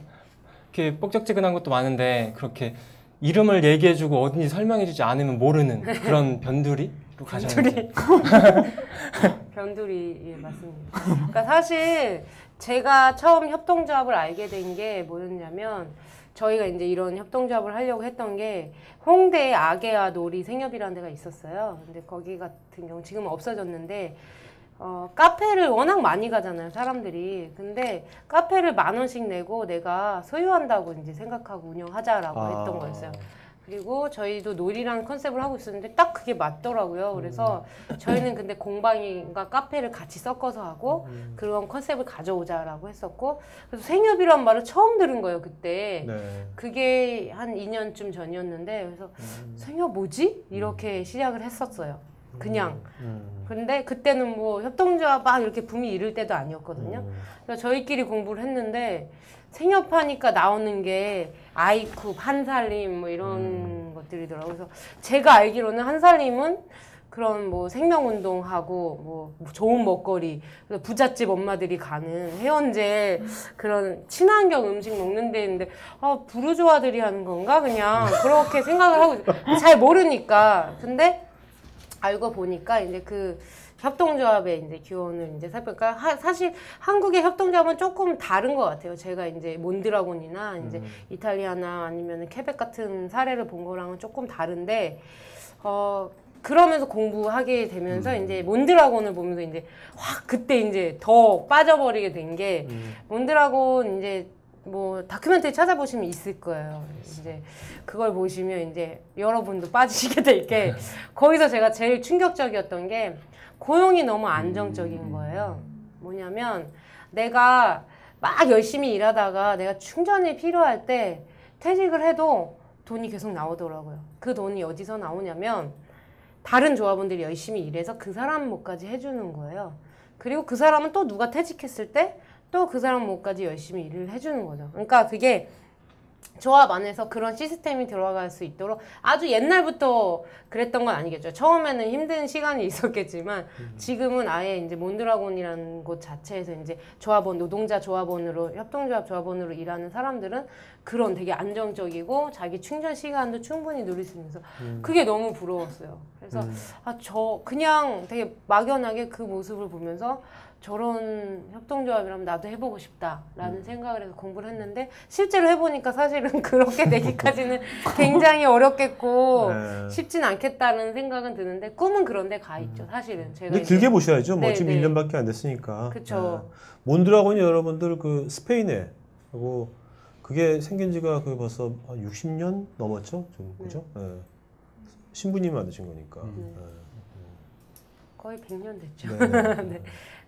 이렇게 뻑적지근한 것도 많은데 그렇게 이름을 얘기해주고 어딘지 설명해주지 않으면 모르는 그런 변두리로 가셨는지. 변두리 예, 맞습니다. 그러니까 사실 제가 처음 협동조합을 알게 된 게 뭐였냐면 저희가 이제 이런 협동조합을 하려고 했던 게 홍대에 아게아 놀이 생협이라는 데가 있었어요. 근데 거기 같은 경우 지금 없어졌는데 카페를 워낙 많이 가잖아요, 사람들이. 근데 카페를 10,000원씩 내고 내가 소유한다고 이제 생각하고 운영하자라고 했던 거였어요. 그리고 저희도 놀이라는 컨셉을 하고 있었는데 딱 그게 맞더라고요. 그래서 저희는 근데 공방과 카페를 같이 섞어서 하고 그런 컨셉을 가져오자라고 했었고, 그래서 생협이란 말을 처음 들은 거예요, 그때. 네. 그게 한 2년쯤 전이었는데, 그래서 생협 뭐지? 이렇게 시작을 했었어요. 그냥. 근데 그때는 뭐 협동조합 막 이렇게 붐이 이를 때도 아니었거든요. 그래서 저희끼리 공부를 했는데 생협하니까 나오는 게 아이쿱, 한살림 뭐 이런 것들이더라고요. 그래서 제가 알기로는 한살림은 그런 뭐 생명운동하고 뭐 좋은 먹거리, 그래서 부잣집 엄마들이 가는 해원제 그런 친환경 음식 먹는 데인데 부르주아들이 하는 건가? 그냥 그렇게 생각을 하고 잘 모르니까. 근데 알고 보니까 이제 그 협동조합의 이제 기원을 이제 살펴보니까 사실 한국의 협동조합은 조금 다른 것 같아요. 제가 이제 몬드라곤이나 이제 이탈리아나 아니면 케벡 같은 사례를 본 거랑은 조금 다른데 그러면서 공부하게 되면서 이제 몬드라곤을 보면서 이제 확 그때 이제 더 빠져버리게 된 게 몬드라곤 이제 뭐 다큐멘터리 찾아보시면 있을 거예요. 이제 그걸 보시면 이제 여러분도 빠지시게 될 게 거기서 제가 제일 충격적이었던 게 고용이 너무 안정적인 거예요. 뭐냐면 내가 막 열심히 일하다가 내가 충전이 필요할 때 퇴직을 해도 돈이 계속 나오더라고요. 그 돈이 어디서 나오냐면 다른 조합원들이 열심히 일해서 그 사람 몫까지 해주는 거예요. 그리고 그 사람은 또 누가 퇴직했을 때 또 그 사람 몫까지 열심히 일을 해주는 거죠. 그러니까 그게 조합 안에서 그런 시스템이 들어갈 수 있도록 아주 옛날부터 그랬던 건 아니겠죠. 처음에는 힘든 시간이 있었겠지만 지금은 아예 이제 몬드라곤이라는 곳 자체에서 이제 조합원, 노동자 조합원으로, 협동조합 조합원으로 일하는 사람들은 그런 되게 안정적이고 자기 충전 시간도 충분히 누릴 수 있어서 그게 너무 부러웠어요. 그래서 저 그냥 되게 막연하게 그 모습을 보면서 저런 협동조합이라면 나도 해보고 싶다라는 생각을 해서 공부를 했는데 실제로 해보니까 사실은 그렇게 되기까지는 굉장히 어렵겠고 네. 쉽진 않겠다는 생각은 드는데 꿈은 그런데 가 있죠, 사실은. 제가 근데 길게 보셔야죠. 뭐 네, 지금 네. 1년밖에 안 됐으니까. 그쵸. 몬드라곤이 여러분들 그 스페인에 하고 그게 생긴 지가 그 벌써 한 60년 넘었죠, 좀 그죠? 네. 신부님이 만드신 거니까. 거의 100년 됐죠. 네. 네.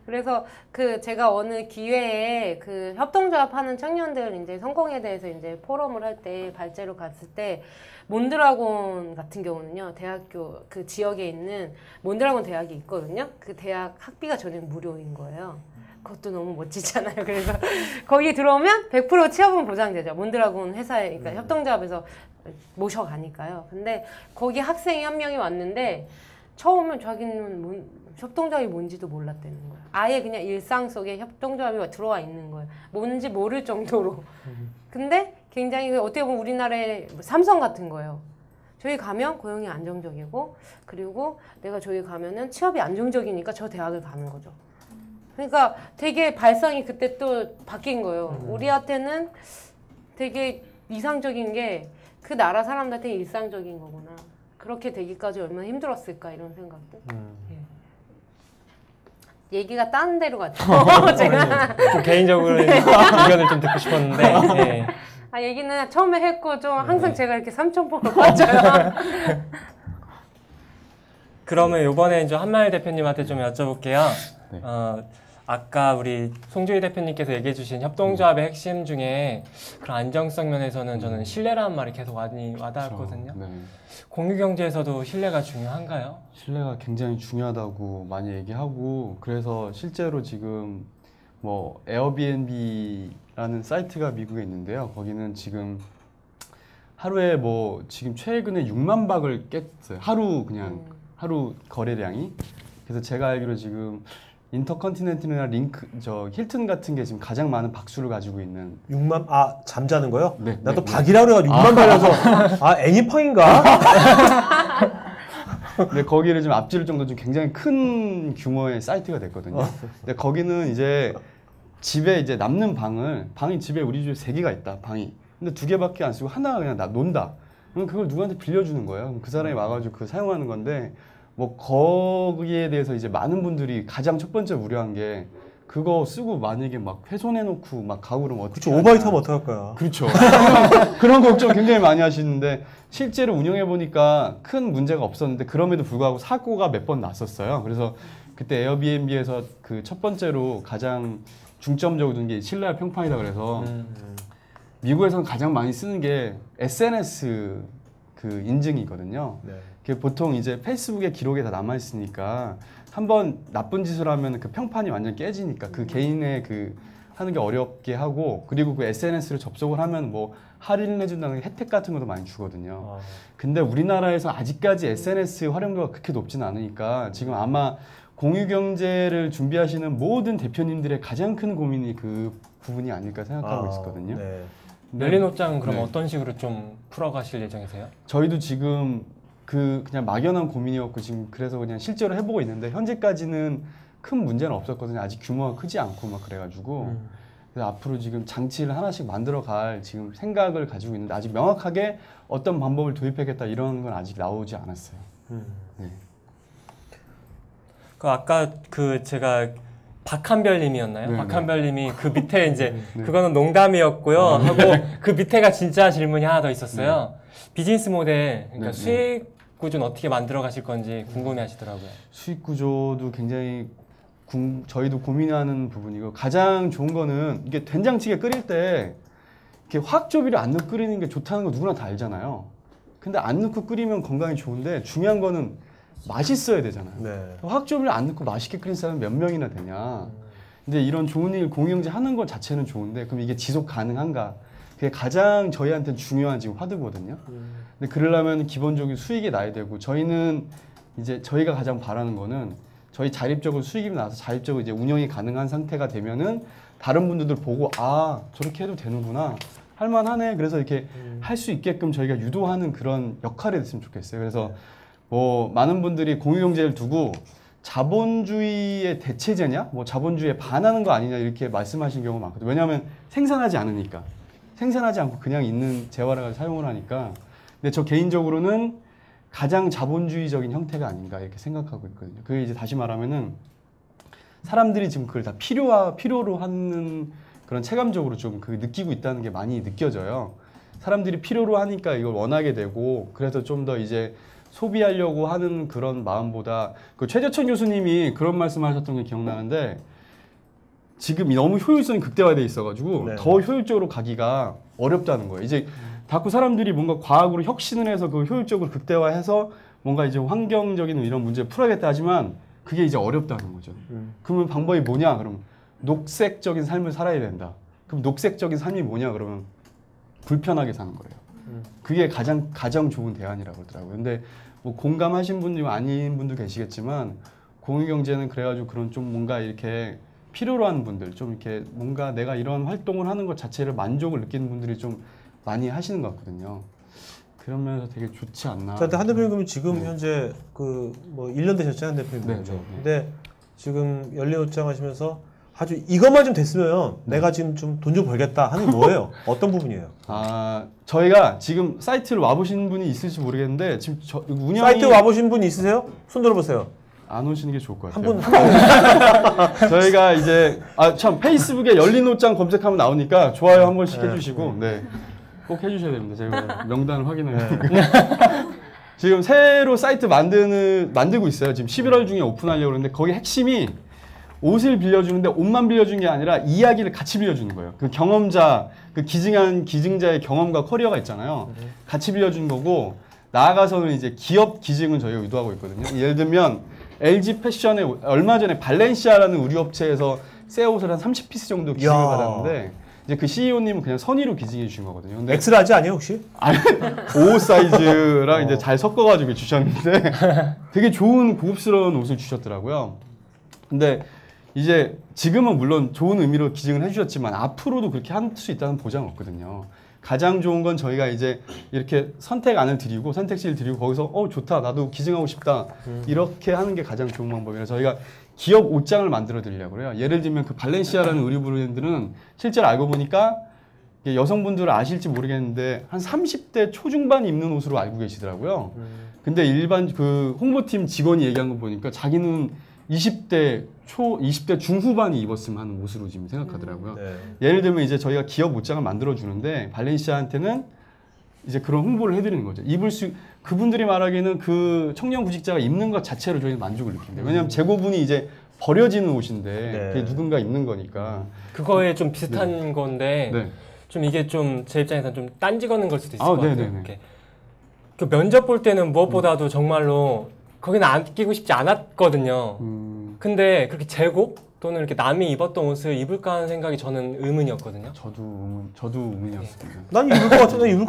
그래서 그 제가 어느 기회에 그 협동조합 하는 청년들 이제 성공에 대해서 이제 포럼을 할 때 발제로 갔을 때 몬드라곤 같은 경우는요, 대학교 그 지역에 있는 몬드라곤 대학이 있거든요. 그 대학 학비가 전액 무료인 거예요. 그것도 너무 멋지잖아요. 그래서 거기 들어오면 100% 취업은 보장되죠. 몬드라곤 회사에, 그러니까 협동조합에서 모셔가니까요. 근데 거기 학생이 한 명이 왔는데 처음엔 자기는 협동조합이 뭔지도 몰랐다는 거예요. 아예 그냥 일상 속에 협동조합이 들어와 있는 거예요. 뭔지 모를 정도로. 근데 굉장히 어떻게 보면 우리나라의 삼성 같은 거예요. 저희 가면 고용이 안정적이고, 그리고 내가 저기 가면은 취업이 안정적이니까 저 대학을 가는 거죠. 그러니까 되게 발상이 그때 또 바뀐 거예요. 우리한테는 되게 이상적인 게 그 나라 사람들한테 일상적인 거구나. 그렇게 되기까지 얼마나 힘들었을까, 이런 생각도. 예. 얘기가 딴 데로 갔죠. 제가. 좀 개인적으로 의견을 좀 듣고 싶었는데. 네. 얘기는 처음에 했고 좀 항상 제가 이렇게 삼천포로 빠져요. 그러면 이번에 이제 한마일 대표님한테 좀 여쭤볼게요. 네. 아까 우리 송주희 대표님께서 얘기해주신 협동조합의 핵심 중에 그런 안정성 면에서는 저는 신뢰라는 말이 계속 많이 와닿았거든요. 네. 공유경제에서도 신뢰가 중요한가요? 신뢰가 굉장히 중요하다고 많이 얘기하고, 그래서 실제로 지금 뭐 에어비앤비라는 사이트가 미국에 있는데요. 거기는 지금 하루에 뭐 지금 최근에 6만 박을 깼어요. 하루 그냥 하루 거래량이. 그래서 제가 알기로 지금 인터컨티넨탈이나 힐튼 같은 게 지금 가장 많은 박수를 가지고 있는. 6만 잠자는 거요? 네, 나도 네, 박이라 그래가지고 6만 박이라서 애니팡인가? 근데 거기를 좀 앞지를 정도 좀 굉장히 큰 규모의 사이트가 됐거든요. 근데 거기는 이제 집에 이제 남는 방이 집에 우리 집에 3개가 있다, 방이. 근데 2개밖에 안 쓰고 하나가 그냥 나 논다. 그럼 그걸 누구한테 빌려주는 거예요. 그럼 그 사람이 와가지고 그거 사용하는 건데 뭐 거기에 대해서 이제 많은 분들이 가장 첫 번째 우려한 게 그거 쓰고 만약에 막 훼손해놓고 막 가고 그러면 어떻게 그렇죠. 오바이트하면 어떡할 거야. 그렇죠. 그런 걱정 굉장히 많이 하시는데 실제로 운영해 보니까 큰 문제가 없었는데 그럼에도 불구하고 사고가 몇 번 났었어요. 그래서 그때 에어비앤비에서 그 첫 번째로 가장 중점적으로 둔 게 신뢰와 평판이다 그래서 미국에서는 가장 많이 쓰는 게 SNS 그 인증이거든요. 네. 그게 보통 이제 페이스북에 기록에 다 남아 있으니까 한번 나쁜 짓을 하면 그 평판이 완전 깨지니까 그 개인의 그 하는 게 어렵게 하고 그리고 그 SNS를 접속을 하면 뭐 할인을 해준다는 혜택 같은 것도 많이 주거든요. 아. 근데 우리나라에서 아직까지 SNS 활용도가 그렇게 높지는 않으니까 지금 아마 공유경제를 준비하시는 모든 대표님들의 가장 큰 고민이 그 부분이 아닐까 생각하고 있었거든요. 네. 열린 옷장은 그럼 네. 어떤 식으로 좀 풀어가실 예정이세요? 저희도 지금 그냥 막연한 고민이었고 지금 그래서 그냥 실제로 해보고 있는데 현재까지는 큰 문제는 없었거든요. 아직 규모가 크지 않고 막 그래가지고 그래서 앞으로 지금 장치를 하나씩 만들어갈 지금 생각을 가지고 있는데 아직 명확하게 어떤 방법을 도입하겠다 이런 건 아직 나오지 않았어요. 네. 그 아까 그 제가 박한별님이었나요? 네, 박한별님이 그 밑에 이제 네. 그거는 농담이었고요 하고 그 밑에가 진짜 질문이 하나 더 있었어요. 비즈니스 모델 그러니까 네, 수익 구조는 어떻게 만들어 가실 건지 궁금해하시더라고요. 수익 구조도 굉장히 저희도 고민하는 부분이고 가장 좋은 거는 이게 된장찌개 끓일 때 이렇게 화학조미료 안 넣고 끓이는 게 좋다는 거 누구나 다 알잖아요. 근데 안 넣고 끓이면 건강에 좋은데 중요한 거는 맛있어야 되잖아요. 네. 화학조미료 안 넣고 맛있게 끓인 사람이 몇 명이나 되냐. 근데 이런 좋은 일 공유경제 하는 것 자체는 좋은데 그럼 이게 지속 가능한가? 그게 가장 저희한테는 중요한 지금 화두거든요. 근데 그러려면 기본적인 수익이 나야 되고 저희는 이제 저희가 가장 바라는 거는 저희 자립적으로 수익이 나서 자립적으로 이제 운영이 가능한 상태가 되면은 다른 분들도 보고 아 저렇게 해도 되는구나 할만하네 그래서 이렇게 할 수 있게끔 저희가 유도하는 그런 역할이 됐으면 좋겠어요. 그래서 뭐 많은 분들이 공유경제를 두고 자본주의의 대체제냐 뭐 자본주의에 반하는 거 아니냐 이렇게 말씀하신 경우가 많거든요. 왜냐하면 생산하지 않으니까 생산하지 않고 그냥 있는 재활화를 사용을 하니까 근데 저 개인적으로는 가장 자본주의적인 형태가 아닌가 이렇게 생각하고 있거든요. 그게 이제 다시 말하면은 사람들이 지금 그걸 다 필요로 하는 그런 체감적으로 좀 그 느끼고 있다는 게 많이 느껴져요. 사람들이 필요로 하니까 이걸 원하게 되고 그래서 좀 더 이제 소비하려고 하는 그런 마음보다 그 최재천 교수님이 그런 말씀하셨던 게 기억나는데 지금 너무 효율성이 극대화돼 있어가지고 네. 더 효율적으로 가기가 어렵다는 거예요. 이제 자꾸 사람들이 뭔가 과학으로 혁신을 해서 그 효율적으로 극대화해서 뭔가 이제 환경적인 이런 문제를 풀어야겠다 하지만 그게 이제 어렵다는 거죠. 그러면 방법이 뭐냐? 그럼 녹색적인 삶을 살아야 된다. 그럼 녹색적인 삶이 뭐냐? 그러면 불편하게 사는 거예요. 그게 가장 좋은 대안이라고 그러더라고요. 근데 뭐 공감하신 분이 아닌 분도 계시겠지만 공유경제는 그래가지고 그런 좀 뭔가 이렇게 필요로 하는 분들 좀 이렇게 뭔가 내가 이런 활동을 하는 것 자체를 만족을 느끼는 분들이 좀 많이 하시는 것 같거든요. 그런 면에서 되게 좋지 않나. 자, 한 대표님 그러면 지금 현재 그 뭐 1년 되셨잖아요, 한 대표님. 네, 그죠? 네, 네. 근데 지금 열린 옷장 하시면서 아주 이것만 좀 됐으면 내가 지금 좀 돈 좀 벌겠다 하는 게 뭐예요? 어떤 부분이에요? 저희가 지금 사이트를 와보신 분이 있을지 모르겠는데 지금 운영이 사이트 와보신 분 있으세요? 손 들어보세요. 안 오시는 게 좋을 것 한 같아요. 분. 저희가 이제 참 페이스북에 열린 옷장 검색하면 나오니까 좋아요 한 번씩 해주시고 네. 꼭 해주셔야 됩니다. 제가 명단을 확인해요. 지금 새로 사이트 만들고 있어요. 지금 11월 중에 오픈하려고 그러는데 거기 핵심이 옷을 빌려주는데 옷만 빌려주는 게 아니라 이야기를 같이 빌려주는 거예요. 그 경험자, 그 기증자의 경험과 커리어가 있잖아요. 같이 빌려주는 거고 나아가서는 이제 기업 기증을 저희가 유도하고 있거든요. 예를 들면 LG 패션에 얼마 전에 발렌시아라는 우리업체에서 새 옷을 한 30피스 정도 기증을 이야. 받았는데 이제 그 CEO님은 그냥 선의로 기증해 주신 거거든요. 근데 엑스라지 아니에요 혹시? 옷 사이즈랑 이제 잘 섞어가지고 주셨는데 되게 좋은 고급스러운 옷을 주셨더라고요. 근데 이제 지금은 물론 좋은 의미로 기증을 해주셨지만 앞으로도 그렇게 할 수 있다는 보장은 없거든요. 가장 좋은 건 저희가 이제 이렇게 선택안을 드리고 선택지를 드리고 거기서 좋다 나도 기증하고 싶다 이렇게 하는 게 가장 좋은 방법이라 저희가 기업 옷장을 만들어 드리려고 그래요. 예를 들면 그 발렌시아라는 의류 브랜드는 실제로 알고 보니까 이게 여성분들은 아실지 모르겠는데 한 30대 초중반이 입는 옷으로 알고 계시더라고요. 근데 일반 그 홍보팀 직원이 얘기한 거 보니까 자기는 20대 중후반이 입었으면 하는 옷으로 지금 생각하더라고요. 네. 예를 들면 이제 저희가 기업 옷장을 만들어 주는데 발렌시아한테는 이제 그런 홍보를 해드리는 거죠. 그분들이 말하기에는 그 청년 구직자가 입는 것 자체로 저희는 만족을 느낀대요. 왜냐하면 재고분이 이제 버려지는 옷인데 네. 그게 누군가 입는 거니까. 그거에 좀 비슷한 건데 네. 좀 이게 좀 제 입장에서는 좀 딴지 거는 걸 수도 있을 것 같아요. 네네네. 이렇게. 그 면접 볼 때는 무엇보다도 정말로 거기는 안 끼고 싶지 않았거든요. 근데 그렇게 재고 또는 이렇게 남이 입었던 옷을 입을까 하는 생각이 저는 의문이었거든요. 저도 의문이었습니다. 난 입을 것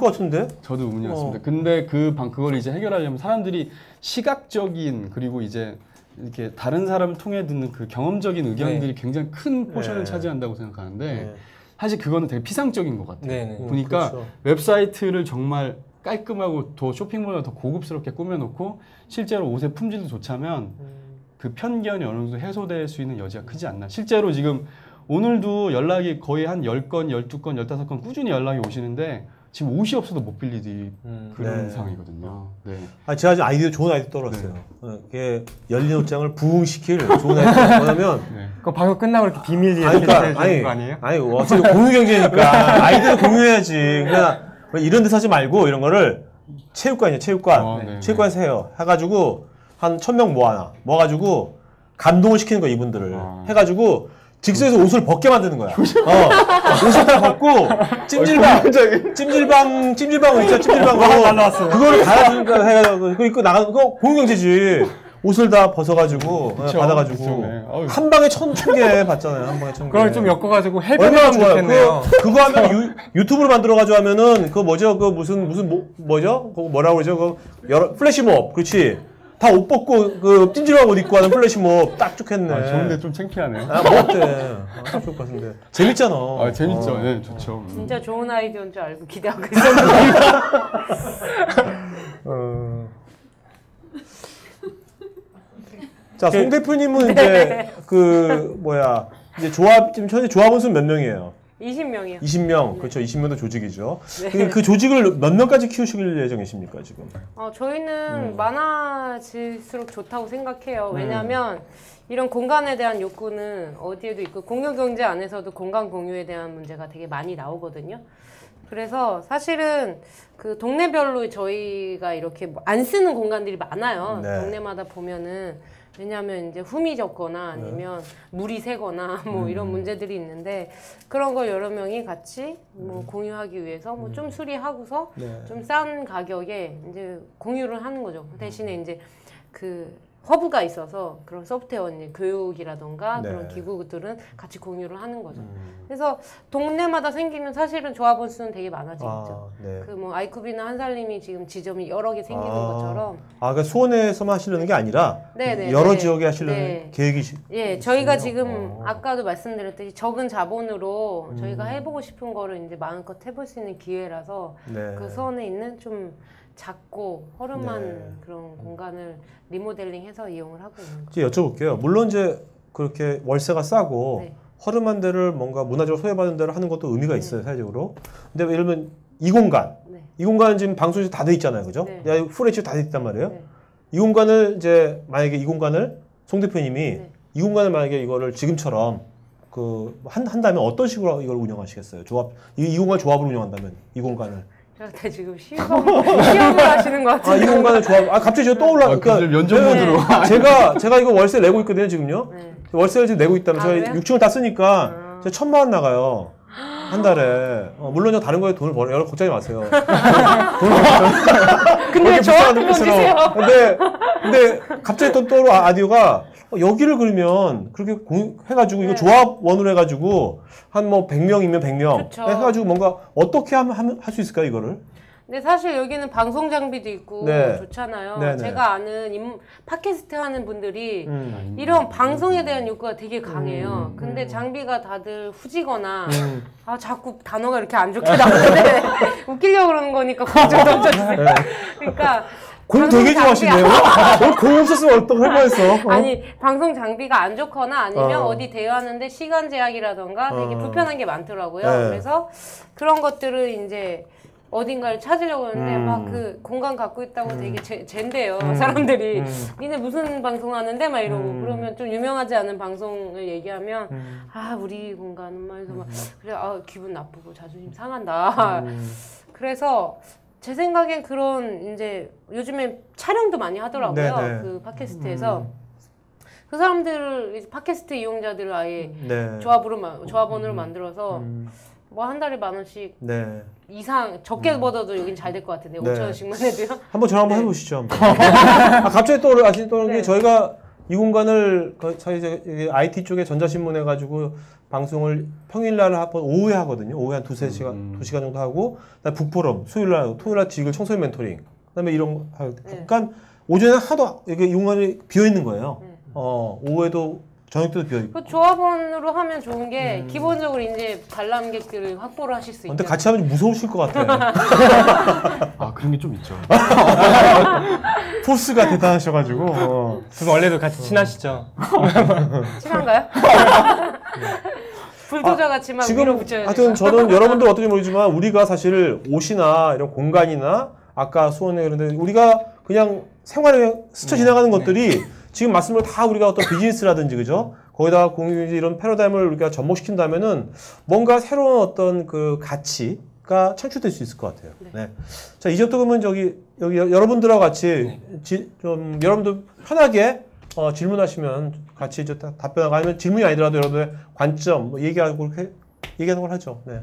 같은데. 저도 의문이었습니다. 근데 그걸 이제 해결하려면 사람들이 시각적인 그리고 이제 이렇게 다른 사람을 통해 듣는 그 경험적인 의견들이 굉장히 큰 포션을 네. 차지한다고 생각하는데 네. 사실 그거는 되게 피상적인 것 같아요. 네네. 보니까 그렇죠. 웹사이트를 정말 깔끔하고 더 쇼핑몰보다 더 고급스럽게 꾸며놓고 실제로 옷의 품질도 좋자면 그 편견이 어느 정도 해소될 수 있는 여지가 크지 않나. 실제로 지금 오늘도 연락이 거의 한 10건, 12건, 15건 꾸준히 연락이 오시는데 지금 옷이 없어도 못 빌리지 그런 네. 상황이거든요. 네. 제가 아주 좋은 아이디어 떠올랐어요. 이게 열린 옷장을 부흥시킬 좋은 아이디어. 뭐냐면 네. 그 방송 끝나고 이렇게 비밀리에 아니, 그러니까, 해주는 거 아니에요? 어차피 공유 경제니까 아이디어 공유해야지. 그냥 이런 데서 하지 말고 이런 거를 체육관이에요, 체육관. 네. 체육관에서 해요. 해가지고 한 1000명 모아가지고 감동을 시키는 거야, 이분들을. 해가지고 직선에서 옷을 벗게 만드는 거야. 옷을 다 벗고 찜질방을 있잖아, 찜질방. 그거를 달아주니까 해가지고 그거 입고 나가는 그거 공유 경제지. 옷을 다 벗어가지고 받아가지고 그쵸, 네. 한 방에 1000개 받잖아요. 한 방에 1000개. 그걸 좀 엮어가지고 얼마나 해변하면 좋아요. 좋겠네요. 그거 하면 유튜브로 만들어가지고 하면은 그거 뭐죠? 그 뭐죠? 그거 뭐라고 그러죠? 그 여러 플래시몹. 그렇지. 다 옷 벗고 그 찜질방 옷 입고 하는 플래시몹 딱 좋겠네. 좋은데 좀 창피하네요. 뭐 어때? 딱 좋을 것 같은데. 재밌잖아. 재밌죠. 네, 좋죠. 진짜 좋은 아이디어인 줄 알고 기대하고 있었는데. 자, 송 대표님은 이제 이제 지금 현재 조합원 수 몇 명이에요? 20명이요. 20명. 그렇죠. 20명도 조직이죠. 그 조직을 몇 명까지 키우실 예정이십니까, 지금? 저희는 많아질수록 좋다고 생각해요. 왜냐하면 이런 공간에 대한 욕구는 어디에도 있고 공유경제 안에서도 공간 공유에 대한 문제가 되게 많이 나오거든요. 그래서 사실은 그 동네별로 저희가 이렇게 안 쓰는 공간들이 많아요. 네. 동네마다 보면은 왜냐하면 이제 훔이 졌거나 아니면 물이 새거나 뭐 이런 문제들이 있는데 그런 걸 여러 명이 같이 뭐 공유하기 위해서 뭐 좀 수리하고서 좀 싼 가격에 이제 공유를 하는 거죠. 대신에 이제 그 허브가 있어서 그런 소프트웨어 이제 교육이라던가 그런 기구들은 같이 공유를 하는 거죠. 그래서 동네마다 생기면 사실은 조합원 수는 되게 많아지겠죠. 네. 그 뭐 아이쿠비나 한살림이 지금 지점이 여러 개 생기는 것처럼. 그러니까 수원에서만 하시려는 게 아니라 네네, 여러 네. 지역에 하시려는 네. 계획이시. 예, 저희가 지금 아까도 말씀드렸듯이 적은 자본으로 저희가 해보고 싶은 거를 이제 마음껏 해볼 수 있는 기회라서 네. 그 수원에 있는 좀 작고 허름한 네. 그런 공간을 리모델링해서 이용을 하고 있는 거죠. 이제 여쭤볼게요. 물론 이제 그렇게 월세가 싸고 네. 허름한 데를 뭔가 문화적으로 소외받은 데를 하는 것도 의미가 있어요, 사회적으로. 근데 예를 들면 이 공간, 네. 이 공간은 지금 방송이 다 돼 있잖아요, 그죠? 네. 풀HD 다 돼 있단 말이에요. 네. 이 공간을 이제 만약에 이 공간을 송 대표님이 네. 이 공간을 만약에 이거를 지금처럼 한다면 어떤 식으로 이걸 운영하시겠어요? 이 공간 조합으로 운영한다면 이 공간을. 저한테 지금 시험을 하시는 것 이 같은데. 공간을 조합. 갑자기 제가 떠올라. 그러니까 면접 모드로. 제가 이거 월세 내고 있거든요, 지금요. 네. 월세를 지금 내고 있다면 저희 그래요? 6층을 다 쓰니까 제가 1000만 원 나가요. 한 달에. 물론 저 다른 거에 돈을 벌어요. 여러분 걱정하지 마세요. 근데 왜 저한테 돈 주세요? 근데 갑자기 또 떠오르는 아이디어가 여기를 그러면 그렇게 해가지고 이거 조합원으로 해가지고 한 뭐 100명이면 100명 그쵸. 해가지고 뭔가 어떻게 할 수 있을까요, 이거를? 근데 사실 여기는 방송 장비도 있고 네. 좋잖아요. 네네. 제가 아는 팟캐스트 하는 분들이 이런 방송에 대한 욕구가 되게 강해요. 근데 장비가 다들 후지거나 자꾸 단어가 이렇게 안 좋게 나오는데 웃기려고 그러는 거니까 걱정 던져주세요. 그러니까 공 되게 좋아하시네요. 공 없었으면 어떡 할 뻔했어. 아니 방송 장비가 안 좋거나 아니면 어. 어디 대화하는데 시간 제약이라던가 되게 불편한 게 많더라고요. 네. 그래서 그런 것들을 이제 어딘가를 찾으려고 하는데 막 그 공간 갖고 있다고 되게 젠데요 사람들이. 니네 무슨 방송하는데 막 이러고 그러면 좀 유명하지 않은 방송을 얘기하면 아 우리 공간은 막 해서 막 그래 아 기분 나쁘고 자존심 상한다. 그래서 제 생각엔 그런 이제 요즘에 촬영도 많이 하더라고요. 네네. 그 팟캐스트에서 그 사람들을 이제 팟캐스트 이용자들을 아예 네. 조합원으로 만들어서 뭐 한 달에 10,000원씩 네. 이상 적게 벌어도 여긴 잘 될 것 같은데 네. 5,000원씩만 해도요. 한번 전화 한번 네. 해보시죠. 한번. 아, 갑자기 떠오르는 게 네. 저희가 이 공간을 저희 이제 IT 쪽에 전자신문 해가지고 방송을 평일날 한번 오후에 하거든요. 오후에 한 2-3시간, 2시간 정도 하고 그다음에 북포럼 수요일날 하고 토요일날 지글 청소년 멘토링 그다음에 이런 거 하고 그러니까 오전에 하도 이게 이 공간이 비어 있는 거예요. 오후에도 저녁 때도 비어 있고. 그 조합원으로 하면 좋은 게 기본적으로 이제 관람객들을 확보를 하실 수 근데 있죠. 같이 하면 무서우실 것 같아. 아 그런 게 좀 있죠. 포스가 대단하셔가지고. 두 분 원래도 같이 친하시죠? 친한가요? 불도저 같이 막 지금 밀어붙여야 하여튼 저는 여러분들 어떤지 모르지만 우리가 사실 옷이나 이런 공간이나 아까 수원에 그런데 우리가 그냥 생활에 스쳐 지나가는 것들이 지금 말씀을 다 우리가 어떤 비즈니스라든지 그죠? 거기다가 공유지 이런 패러다임을 우리가 접목시킨다면은 뭔가 새로운 어떤 그 가치가 창출될 수 있을 것 같아요. 네. 자 이제부터 그러면 여기 여러분들하고 같이 좀 여러분들 편하게 질문하시면 같이 이제 답변하고 아니면 질문이 아니더라도 여러분의 관점 뭐 얘기하는 걸 하죠. 네.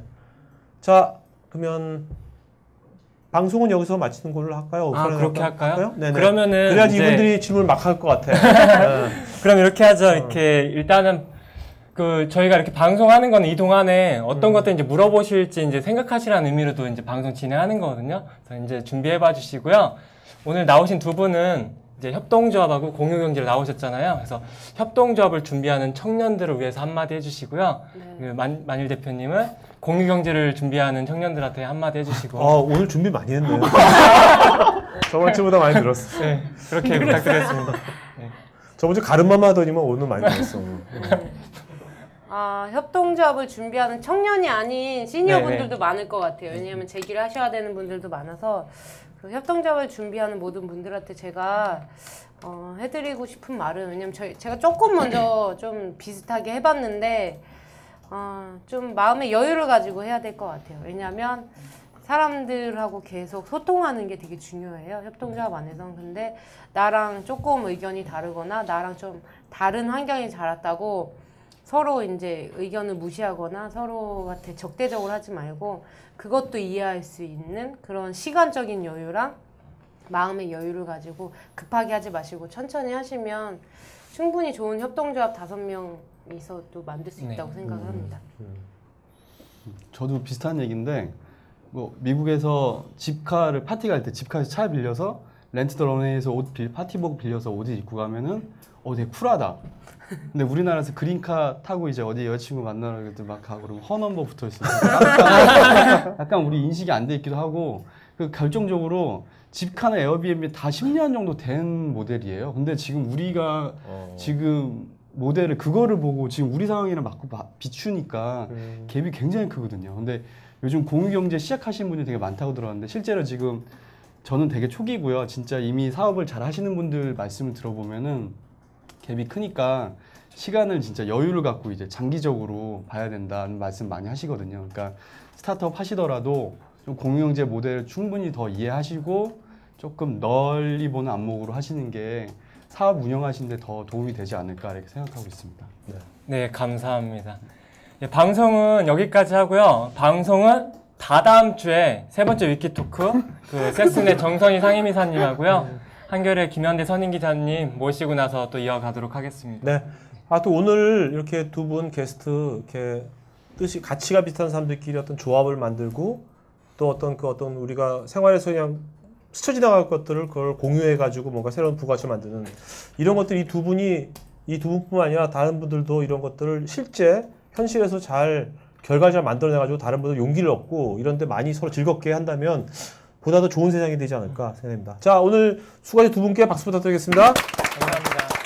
자 그러면 방송은 여기서 마치는 걸로 할까요? 아 그렇게 할까요? 네네. 그러면은 그래야지 이제 이분들이 질문을 막 할 것 같아. 네. 그럼 이렇게 하죠. 이렇게 일단은 그 저희가 이렇게 방송하는 거는 이 동안에 어떤 것들 이제 물어보실지 이제 생각하시라는 의미로도 이제 방송 진행하는 거거든요. 그래서 이제 준비해봐 주시고요. 오늘 나오신 두 분은 이제 협동조합하고 공유경제로 나오셨잖아요. 그래서 협동조합을 준비하는 청년들을 위해서 한마디 해주시고요. 그 만일 대표님은 공유경제를 준비하는 청년들한테 한마디 해주시고. 오늘 준비 많이 했네요. 저번 주보다 많이 늘었어. 네, 그렇게 부탁드리겠습니다. 네. 저번 주 가름마마 하더니만 오늘 많이 늘었어. 아, 협동조합을 준비하는 청년이 아닌 시니어 네네. 분들도 많을 것 같아요. 왜냐하면 제기를 하셔야 되는 분들도 많아서 그 협동조합을 준비하는 모든 분들한테 제가 해드리고 싶은 말은 왜냐면 제가 조금 먼저 좀 비슷하게 해봤는데 좀 마음의 여유를 가지고 해야 될 것 같아요. 왜냐하면 사람들하고 계속 소통하는 게 되게 중요해요. 협동조합 안에서는. 근데 나랑 조금 의견이 다르거나 나랑 좀 다른 환경에 자랐다고 서로 이제 의견을 무시하거나 서로한테 적대적으로 하지 말고 그것도 이해할 수 있는 그런 시간적인 여유랑 마음의 여유를 가지고 급하게 하지 마시고 천천히 하시면 충분히 좋은 협동조합 5명이서도 만들 수 있다고 생각을 합니다. 저도 비슷한 얘기인데 뭐 미국에서 집카를 파티 갈 때 집카에서 차 빌려서 렌트 더 런웨이에서 파티복 빌려서 옷을 입고 가면은 되게 쿨하다. 근데 우리나라에서 그린카 타고 이제 어디 여자친구 만나러 막 가고 그러면 허넘버 붙어 있어요. 약간 우리 인식이 안 돼 있기도 하고 그 결정적으로 집카나 에어비앤비 다 10년 정도 된 모델이에요. 근데 지금 우리가 지금 모델을 그거를 보고 지금 우리 상황이랑 맞고 비추니까 갭이 굉장히 크거든요. 근데 요즘 공유경제 시작하신 분이 되게 많다고 들었는데 실제로 지금 저는 되게 초기고요. 진짜 이미 사업을 잘 하시는 분들 말씀을 들어보면은 갭이 크니까 시간을 진짜 여유를 갖고 이제 장기적으로 봐야 된다는 말씀 많이 하시거든요. 그러니까 스타트업 하시더라도 좀 공유경제 모델을 충분히 더 이해하시고 조금 널리 보는 안목으로 하시는 게 사업 운영하시는데 더 도움이 되지 않을까 이렇게 생각하고 있습니다. 네, 감사합니다. 예, 방송은 여기까지 하고요. 방송은 다다음 주에 세 번째 위키토크 그 섹슨의 정선희 상임이사님하고요. 한겨레 김현대 선임기자님 모시고 나서 또 이어가도록 하겠습니다. 네. 또 오늘 이렇게 두 분 게스트 이렇게 뜻이 가치가 비슷한 사람들끼리 어떤 조합을 만들고 또 어떤 우리가 생활에서 그냥 스쳐 지나갈 것들을 그걸 공유해 가지고 뭔가 새로운 부가치를 만드는 이런 것들이 이 두 분뿐만 아니라 다른 분들도 이런 것들을 실제 현실에서 잘 결과를 잘 만들어내 가지고 다른 분들 용기를 얻고 이런 데 많이 서로 즐겁게 한다면 보다 더 좋은 세상이 되지 않을까 생각합니다. 자, 오늘 수고하신 두 분께 박수 부탁드리겠습니다. 감사합니다.